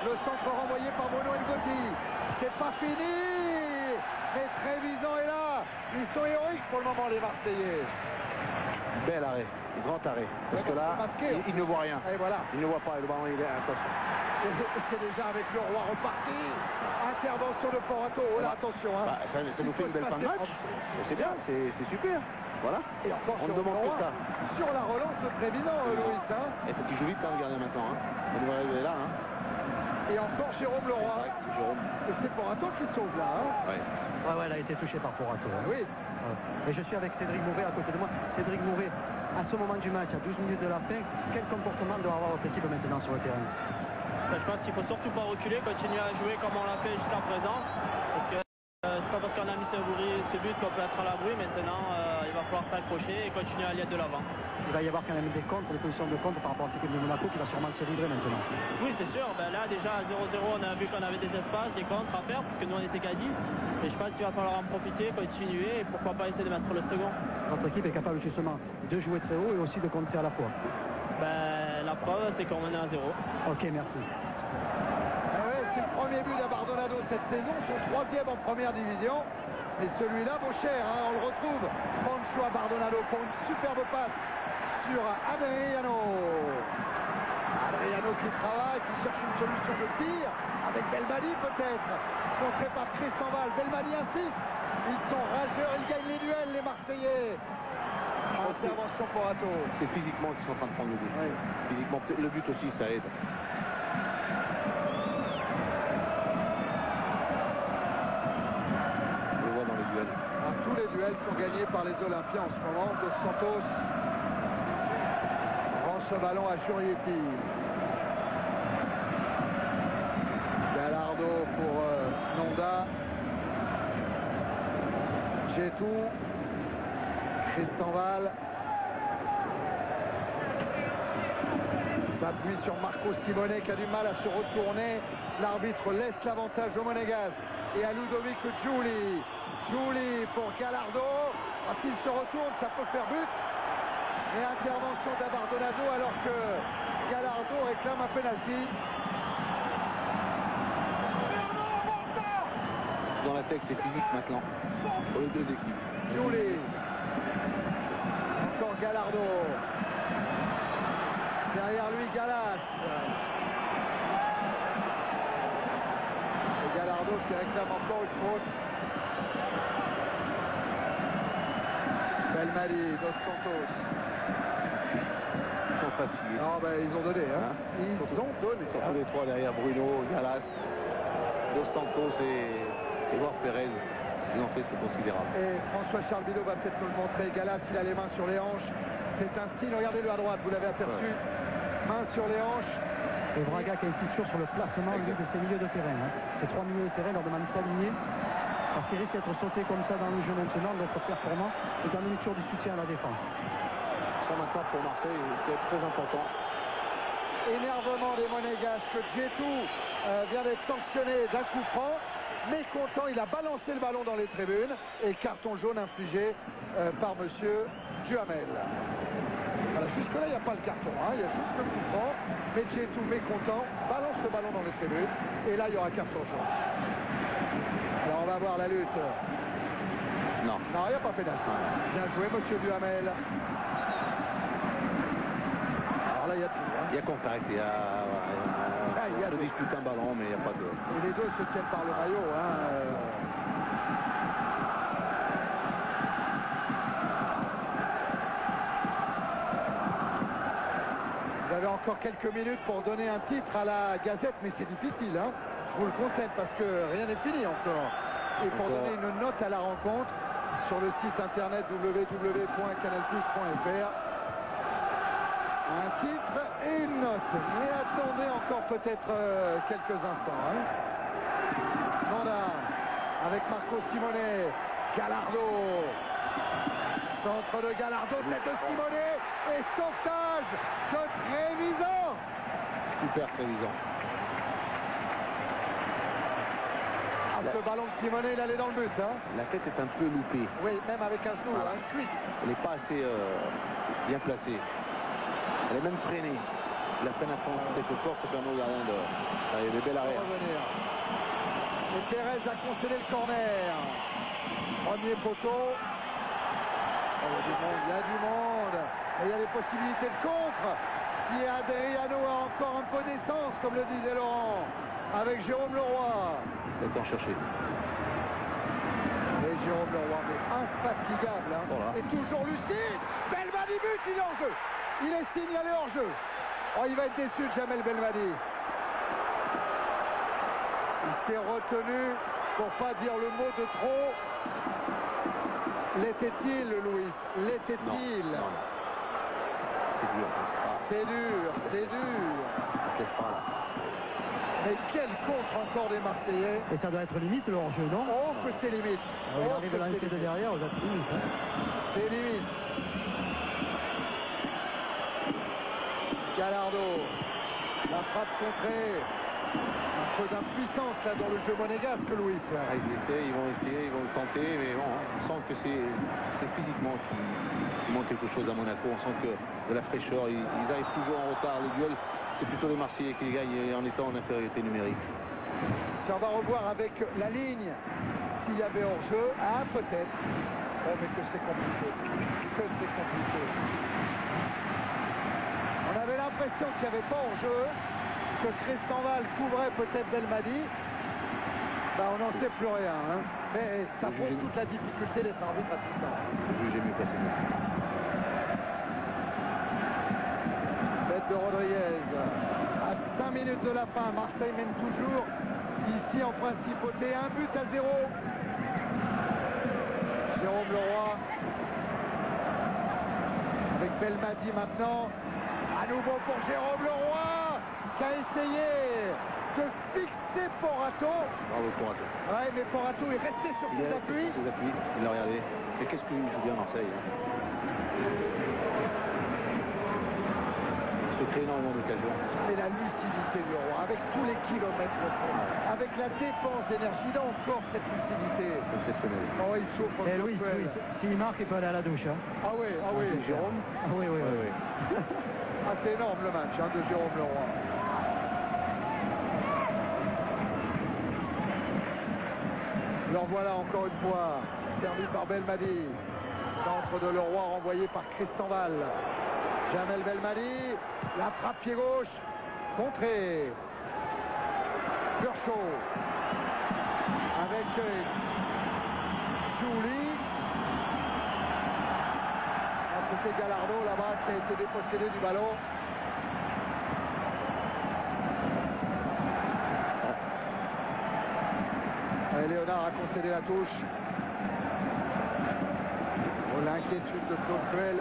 Le centre renvoyé par Bruno Ngotti. C'est pas fini. Mais Trévisan est là. Ils sont héroïques pour le moment, les Marseillais. Bel arrêt, grand arrêt. Parce que là, il ne voit rien. Et voilà. Il ne voit pas, le ballon, il est attention. C'est déjà avec le roi reparti. Intervention de Porato. Oh là, attention. Hein. Ça nous fait une belle fin de match. C'est bien, c'est super. Voilà. Et encore on ne demande que ça. Sur la relance de Trévisan, Louis. Hein. Il faut qu'il joue vite, le gardien maintenant. Hein. On devrait arriver là. Hein. Et encore Jérôme Leroy. Ouais, Jérôme. Et c'est Porato qui sauve là. Hein. Ouais, elle a été touchée par Porato. Hein. Oui. Et je suis avec Cédric Mouret à côté de moi. Cédric Mouret, à ce moment du match, à 12 minutes de la fin, quel comportement doit avoir votre équipe maintenant sur le terrain? Je pense qu'il ne faut surtout pas reculer, continuer à jouer comme on l'a fait jusqu'à présent. Parce que c'est pas parce qu'on a mis ce but qu'on peut être à l'abri. Maintenant, il va falloir s'accrocher et continuer à aller de l'avant. Il va y avoir quand même des comptes, des positions de compte par rapport à cette équipe de Monaco qui va sûrement se livrer maintenant. Oui, c'est sûr. Là, déjà à 0-0, on a vu qu'on avait des espaces, des contres à faire, parce que nous, on était qu'à 10. Et je pense qu'il va falloir en profiter, continuer, et pourquoi pas essayer de mettre le second. Votre équipe est capable justement de jouer très haut et aussi de contrer à la fois. La preuve, c'est qu'on menait à 0. Ok, merci. C'est le premier but d'Abardonado cette saison, son troisième en première division. Et celui-là vaut cher, hein, on le retrouve. Pancho Abardonado pour une superbe passe sur Adriano. Adriano qui travaille, qui cherche une solution de tir, avec Belmadi peut-être. Contré par Tristan Val. Belmadi insiste. Ils sont rageurs, ils gagnent les duels, les Marseillais. Intervention pour Atto. C'est physiquement qu'ils sont en train de prendre le but. Oui. Physiquement, le but aussi, ça aide. On le voit dans les duels. Alors, tous les duels sont gagnés par les Olympiens en ce moment. Dos Santos rend ce ballon à Jurietti. Gallardo pour Nonda. Gétou. Tristan Val s'appuie sur Marco Simone qui a du mal à se retourner. L'arbitre laisse l'avantage au Monégasque et à Ludovic Giuli. Giuli pour Gallardo. S'il se retourne, ça peut faire but. Et intervention d'Abardonado alors que Gallardo réclame un penalty. Dans la tête, c'est physique maintenant pour les deux équipes. Giuli. Encore Gallardo. Derrière lui, Gallas. Et Gallardo qui réclame encore une faute. Belmadi, Dos Santos. Ils sont fatigués. Non, ben, ils ont donné. Hein. Ils ont donné. Surtout les trois derrière, Bruno, Gallas, Dos Santos et Edouard Pérez. Ils ont fait, c'est considérable. Et François-Charles Bidot va peut-être nous le montrer. Gallas, il a les mains sur les hanches. C'est un signe, regardez-le à droite, vous l'avez aperçu. Mains sur les hanches. Et Braga qui insiste toujours sur le placement de ses milieux de terrain. Hein. Ces trois milieux de terrain leur demandent de s'aligner parce qu'ils risquent d'être sautés comme ça dans le jeu maintenant, d'être performants et dans une toujours du soutien à la défense. Ça maintenant pour Marseille, c'est très important. Énervement des Monégasques. Gétou vient d'être sanctionné d'un coup franc. Mécontent, il a balancé le ballon dans les tribunes et carton jaune infligé par monsieur Duhamel. Voilà, jusque-là, il n'y a pas le carton, hein, il y a juste le coup franc. Mais Gétou, mécontent, balance le ballon dans les tribunes et là, il y aura carton jaune. Alors, on va voir la lutte. Non. Non, il n'y a pas pénalty. Bien joué, monsieur Duhamel. Alors là, il y a tout. Hein. Il y a contact, il y a... il y a dispute un ballon, mais il n'y a pas de... Et les deux se tiennent par le maillot. Hein, Vous avez encore quelques minutes pour donner un titre à la Gazette, mais c'est difficile. Hein. Je vous le concède parce que rien n'est fini encore. Et pour donner une note à la rencontre sur le site internet www.canalplus.fr. Un titre et une note. Mais attendez encore peut-être quelques instants. Hein. Nanda. avec Marco Simone. Gallardo. Centre de Gallardo, tête de Simone. Et sauvetage de Trevisan. Super Trevisan. Ce ballon de Simone, il allait dans le but. Hein. La tête est un peu loupée. Oui, même avec un genou, une cuisse. Elle n'est pas assez bien placée. Elle est même freinée. La peine à prendre quelque part, ça permet au gardien de... Allez, des belles arrières. Et Pérez a concédé le corner. Premier poteau. Oh, il y a du monde. Et il y a des possibilités de contre. Si Adriano a encore un peu d'essence, comme le disait Laurent, avec Jérôme Leroy. D'accord, chercher. Et Jérôme Leroy, mais infatigable. Hein. Voilà. Et toujours lucide. Belmadi but, il est hors jeu. Il est signalé hors jeu. Oh, il va être déçu de Jamel Belmadi. Il s'est retenu pour pas dire le mot de trop. L'était-il, Louis? L'était-il? C'est dur. C'est dur, c'est dur. C'est pas là. Mais quel contre encore des Marseillais. Et ça doit être limite le hors-jeu, non? Oh, que c'est limite. Il arrive à lancer de derrière, on a tout limite. Hein. C'est limite. Gallardo. La frappe contrée. Un peu d'impuissance là dans le jeu monégasque, Louis. Ils essaient, ils vont le tenter, mais bon, on sent que c'est physiquement qui manque quelque chose à Monaco. On sent que de la fraîcheur, ils arrivent toujours en retard. Le duel, c'est plutôt les Marseillais qui gagnent en étant en infériorité numérique. Si on va revoir avec la ligne s'il y avait hors-jeu. Ah, peut-être. Oh, mais que c'est compliqué. Que c'est compliqué. On avait l'impression qu'il n'y avait pas hors-jeu, que Cristanval couvrait peut-être Belmadi. Ben, on n'en sait plus rien. Hein. Mais ça pose toute la difficulté d'être arbitre assistant. J'ai mieux passé. Bête de Rodriguez. À 5 minutes de la fin, Marseille mène toujours. Ici en principauté, 1 but à 0. Jérôme Leroy. Avec Belmadi maintenant. À nouveau pour Jérôme Leroy, qui a essayé de fixer Porato. Bravo Porato. Ouais, mais Porato est resté sur ses appuis. Il l'a regardé. Et qu'est-ce qu'il joue bien Marseille hein. Il se crée énormément d'occasions. Mais la lucidité du Leroy, avec tous les kilomètres au fond, avec la dépense d'énergie, il a encore cette lucidité. C'est exceptionnel. Oh, il souffre. Et Louis, s'il marque, il peut aller à la douche. Hein. Ah oui, Jérôme. Ah oui. Ah, c'est énorme le match hein, de Jérôme Leroy. Le voilà encore une fois, servi par Belmadi. Centre de Leroy renvoyé par Cristanval. Jamel Belmadi, la frappe pied gauche, contrée. Purchaud avec Jouli. C'était Gallardo là-bas qui a été dépossédé du ballon. Et Léonard a concédé la touche. Oh, l'inquiétude de Claude Puel.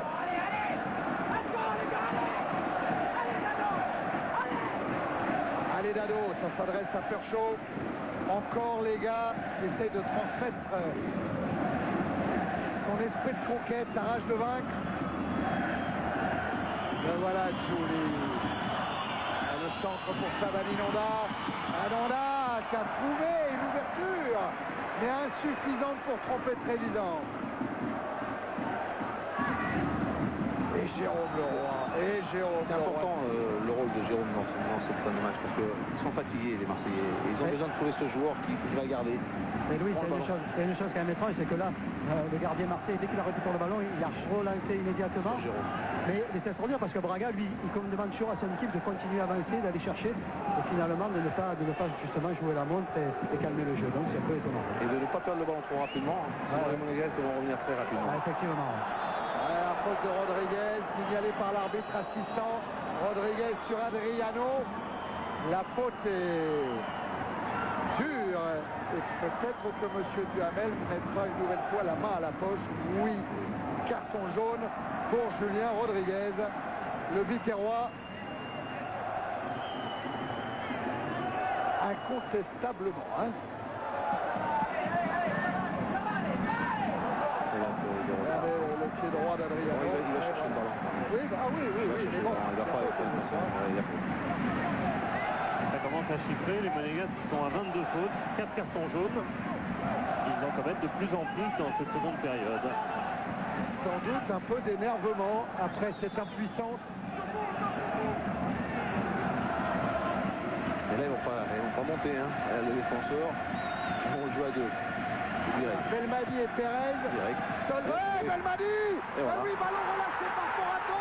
Allez Dado, ça s'adresse à Purchaud. Encore les gars qui essayent de transmettre son esprit de conquête, la rage de vaincre. Et voilà Jouli. Le centre pour Savani Nonda. Nonda qui a trouvé une ouverture, mais insuffisante pour tromper Trevisan. Et Jérôme Leroy. C'est important le rôle de Jérôme dans cette fin de match parce qu'ils sont fatigués les Marseillais. Et ils ont besoin de trouver ce joueur qui va garder. Mais Louis, il y a une chose quand même étrange, c'est que là, le gardien Marseille, dès qu'il a récupéré le ballon, il a relancé immédiatement. Mais c'est extraordinaire parce que Braga, lui, il demande toujours à son équipe de continuer à avancer, d'aller chercher, et finalement de ne pas justement jouer la montre et calmer le jeu. Donc c'est un peu étonnant. Et de ne pas perdre le ballon trop rapidement. Sinon les Monégasques vont revenir très rapidement. Effectivement. La faute de Rodriguez, signalée par l'arbitre assistant. Rodriguez sur Adriano. La faute est dure. Et peut-être que M. Duhamel mettra une nouvelle fois la main à la poche. Oui, carton jaune pour Julien Rodriguez, le Biterrois. Incontestablement. Hein. côté droit d'Adrien. Il va chercher le ballon. Oui, mais bon. Il va pas être Ça commence à chiffrer, les Monégasques sont à 22 fautes, 4 cartons jaunes. Ils en commettent de plus en plus dans cette seconde période. Sans doute un peu d'énervement après cette impuissance. Et là, ils vont pas monter, hein. Les défenseurs vont jouer à deux. Direct. Belmadi et Pérez. Direct. Belmadi. Voilà. Oui, ballon relâché par Forato.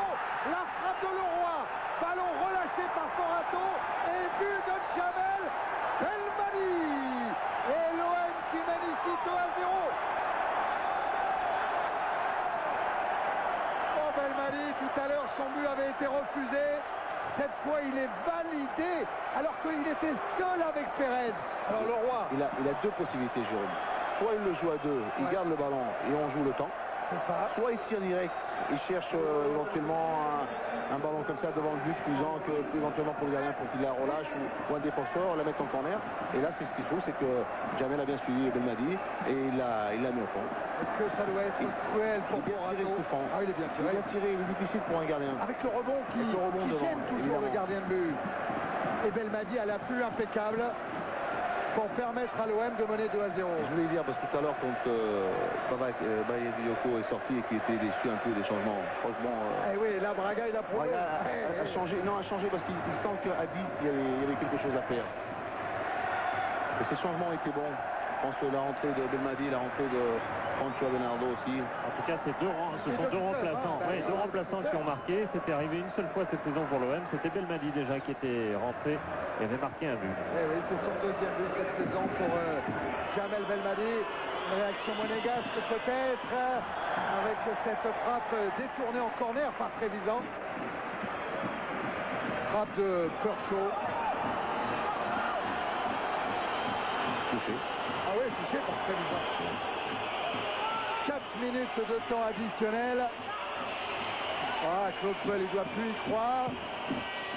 La frappe de Leroy. Ballon relâché par Forato. Et but de Jamel Belmadi. Et l'OM qui mène ici 2-0. Oh, Belmadi, tout à l'heure, son but avait été refusé. Cette fois, il est validé, alors qu'il était seul avec Pérez. Alors, Leroy. Il a deux possibilités, Jérôme. Soit il le joue à deux, il garde le ballon et on joue le temps. C'est ça. Soit il tire direct, il cherche éventuellement un ballon comme ça devant le but, plus éventuellement pour le gardien pour qu'il la relâche ou un défenseur, la mette en corner. Et là, c'est ce qu'il faut, c'est que Jamel a bien suivi Belmadi et il l'a mis au fond. Est-ce que ça doit être cruel pour Forato? Ah, il est bien tiré. Il est tiré, il est difficile pour un gardien. Avec le rebond qui gêne toujours le gardien de but. Et Belmadi a l'appui impeccable pour permettre à l'OM de mener 2-0. Je voulais dire, parce que tout à l'heure, quand Bakayoko est sorti et qu'il était déçu un peu des changements, franchement... Eh oui, là, Braga, il a prouvé. Braga a changé, non, a changé parce qu'il sent qu'à 10, il y avait quelque chose à faire. Et ces changements étaient bons. Je pense que la rentrée de Belmadi, la rentrée de Francho Bernardo aussi. En tout cas, ce sont deux remplaçants. Oui, deux remplaçants qui ont marqué. C'était arrivé une seule fois cette saison pour l'OM. C'était Belmadi déjà qui était rentré et avait marqué un but. Eh oui, c'est son deuxième but cette saison pour Jamel Belmadi. Une réaction monégasque peut-être avec cette frappe détournée en corner par Trévisan. Frappe de Kershaw. Touché. Ah oui, touché par Trévisan. 4 minutes de temps additionnel. Ah, Claude Puel, il ne doit plus y croire.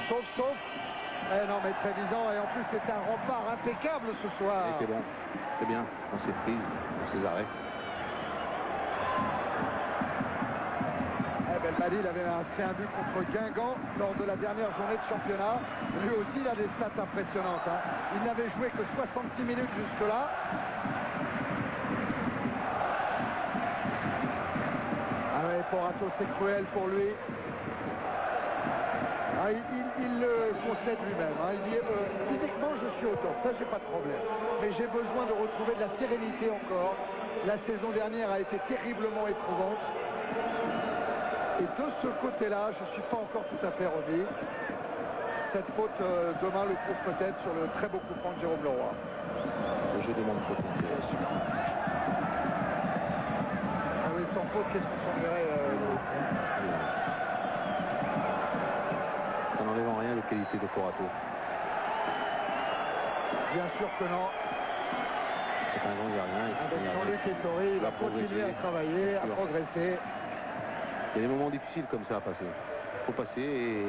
Sauf. Eh non, mais Trévisan, et en plus c'est un rempart impeccable ce soir. C'était bon, c'est bien, on s'est prise, on s'est arrêts. Belmadi, il avait inscrit un but contre Guingamp lors de la dernière journée de championnat. Lui aussi, il a des stats impressionnantes. Hein. Il n'avait joué que 66 minutes jusque-là. Ah ouais, Forato, c'est cruel pour lui. Ah, il le concède lui-même. Hein. Il dit physiquement, je suis au top, ça, j'ai pas de problème. Mais j'ai besoin de retrouver de la sérénité encore. La saison dernière a été terriblement éprouvante. Et de ce côté-là, je ne suis pas encore tout à fait remis. Cette faute, demain, le prouve peut-être sur le très beau coup franc de Jérôme Leroy. Le jeu demande trop. Ah oui, sans faute, qu'est-ce qu'on s'en verrait Ça n'enlève en rien les qualités de Forato. Bien sûr que non. C'est un grand gardien. Avec Jean-Luc Ettori, il va continuer à travailler, à progresser. Il y a des moments difficiles comme ça à passer. Il faut passer et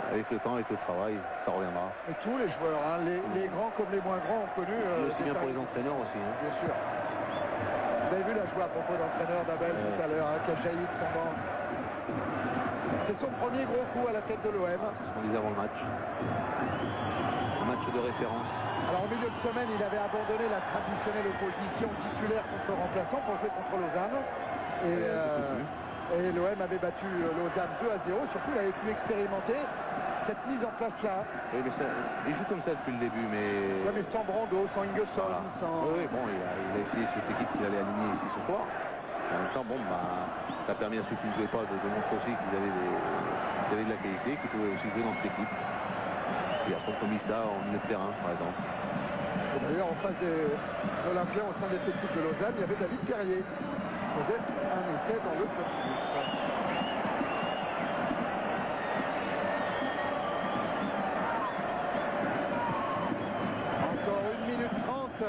avec le temps, avec le travail, ça reviendra. Et tous les joueurs, hein, les grands comme les moins grands ont connu... aussi bien pour les entraîneurs aussi. Hein. Bien sûr. Vous avez vu la joie à propos d'entraîneur d'Abel tout à l'heure, hein, qui a jailli de son banc. C'est son premier gros coup à la tête de l'OM. On disait avant le match. Un match de référence. Alors au milieu de semaine, il avait abandonné la traditionnelle opposition titulaire contre remplaçant pour jouer contre Lausanne. Et l'OM avait battu Lausanne 2-0. Surtout, il avait pu expérimenter cette mise en place-là. Oui, mais il joue comme ça depuis le début, mais... Ouais, mais sans Brando, sans Ingesson, sans... Oui, bon, il a essayé cette équipe qu'il allait aligner ici ce soir. En même temps, bon, bah, ça a permis à ceux qui ne jouaient pas de montrer aussi qu'ils avaient de la qualité, qu'ils pouvaient aussi jouer dans cette équipe. Et après, on a mis ça en milieu de terrain, par exemple. D'ailleurs, en face de l'Olympien, au sein des équipes de Lausanne, il y avait David Perrier. Il faisait un essai dans le top 6. Encore 1 minute 30.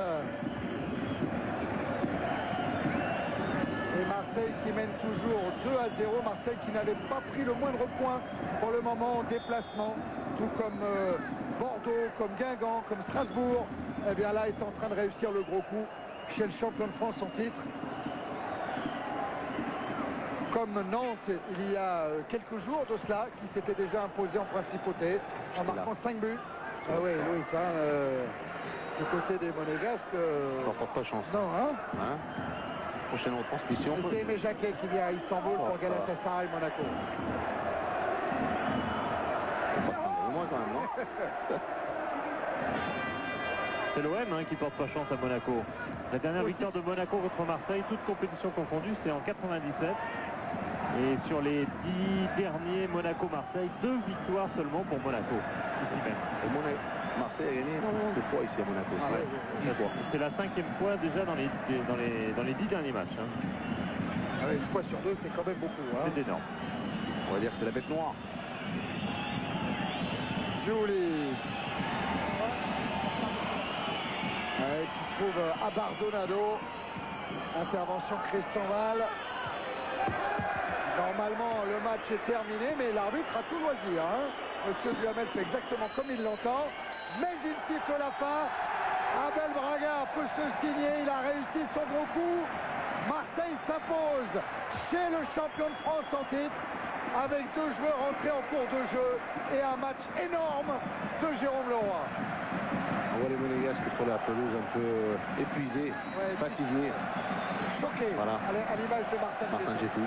Et Marseille qui mène toujours 2-0. Marseille qui n'avait pas pris le moindre point pour le moment en déplacement. Tout comme Bordeaux, comme Guingamp, comme Strasbourg. Eh bien là, est en train de réussir le gros coup chez le champion de France en titre. comme Nantes il y a quelques jours de cela, qui s'était déjà imposé en principauté en marquant 5 buts. Ah oui, Louis, ça, du côté des Monégasques... Je leur porte pas chance. Non, hein, Prochaine retransmission. c'est Aimé Jacquet qui vient à Istanbul pour Galatasaray Monaco. Au moins quand même, non? C'est l'OM qui porte pas chance à Monaco. La dernière victoire de Monaco contre Marseille, toute compétition confondue, c'est en 97. Et sur les 10 derniers Monaco-Marseille, 2 victoires seulement pour Monaco, ici même. Et Marseille a gagné 2 fois ici à Monaco. C'est la 5e fois déjà dans les 10 derniers matchs. Une fois sur 2, c'est quand même beaucoup. C'est énorme. On va dire que c'est la bête noire. Jouli. Qui trouve Abardonado. Intervention Cristanval. Normalement, le match est terminé, mais l'arbitre a tout loisir. Monsieur Duhamel fait exactement comme il l'entend. Mais il siffle la fin. Abel Braga peut se signer. Il a réussi son gros coup. Marseille s'impose chez le champion de France en titre, avec 2 joueurs entrés en cours de jeu et un match énorme de Jérôme Leroy. On voit les Monégasques sur la pelouse un peu épuisés, fatigués. Choqués, voilà. À l'image de Martin Djetou.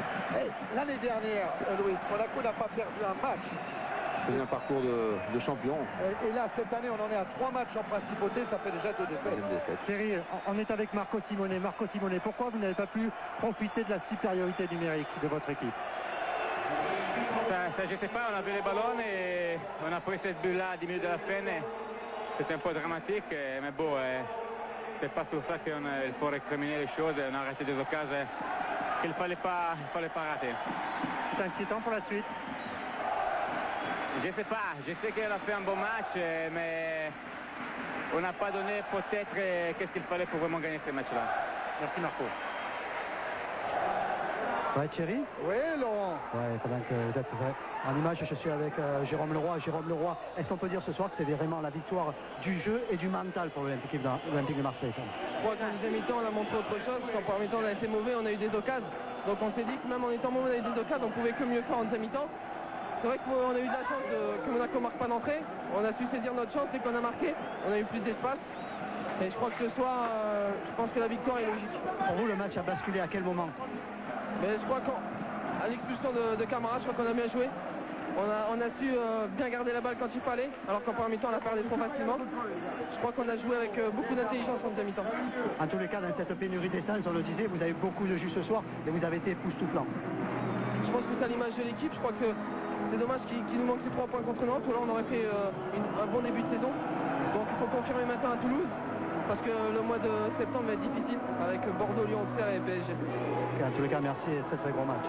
L'année dernière, Louis, Monaco n'a pas perdu un match ici. Faisait un parcours de champion. Et là, cette année, on en est à 3 matchs en principauté, ça fait déjà 2 défaites. Thierry, on est avec Marco Simone. Marco Simone, pourquoi vous n'avez pas pu profiter de la supériorité numérique de votre équipe? Ça, je ne sais pas, on a vu les ballons et on a pris cette bulle-là à 10 minutes de la fin. C'était un peu dramatique, mais bon, c'est pas sur ça qu'il faut récriminer les choses. On a arrêté des occasions qu'il ne fallait pas rater. C'est inquiétant pour la suite? Je ne sais pas, je sais qu'elle a fait un bon match, mais on n'a pas donné peut-être qu'est-ce qu'il fallait pour vraiment gagner ce match-là. Merci Marco. Ouais, Thierry? Oui, Laurent. Ouais, pendant que vous êtes en image, je suis avec Jérôme Leroy. Jérôme Leroy, est-ce qu'on peut dire ce soir que c'est vraiment la victoire du jeu et du mental pour l'Olympique de Marseille? Je crois qu'en deuxième mi-temps, on a montré autre chose. Qu'en première mi-temps, on a été mauvais, on a eu des occasions. Donc on s'est dit que même en étant mauvais, on a eu des occasions, on pouvait que mieux faire en deuxième mi-temps. C'est vrai qu'on a eu de la chance que Monaco ne marque pas d'entrée. On a su saisir notre chance et qu'on a marqué. On a eu plus d'espace. Et je crois que ce soir, je pense que la victoire est logique. Pour vous, le match a basculé à quel moment? Mais je crois qu'à l'expulsion de Camara, je crois qu'on a bien joué. On a su bien garder la balle quand il fallait, alors qu'en première mi-temps, on a perdu trop facilement. Je crois qu'on a joué avec beaucoup d'intelligence en deuxième mi-temps. En tous les cas, dans cette pénurie d'essence, on le disait, vous avez beaucoup de jus ce soir et vous avez été époustouflant. Je pense que c'est à l'image de l'équipe. Je crois que c'est dommage qu'il nous manque ces 3 points contre Nantes, où là on aurait fait un bon début de saison. Donc il faut confirmer maintenant à Toulouse, parce que le mois de septembre va être difficile avec Bordeaux, Lyon, Auxerre et PSG. En tous les cas, merci et très très gros match.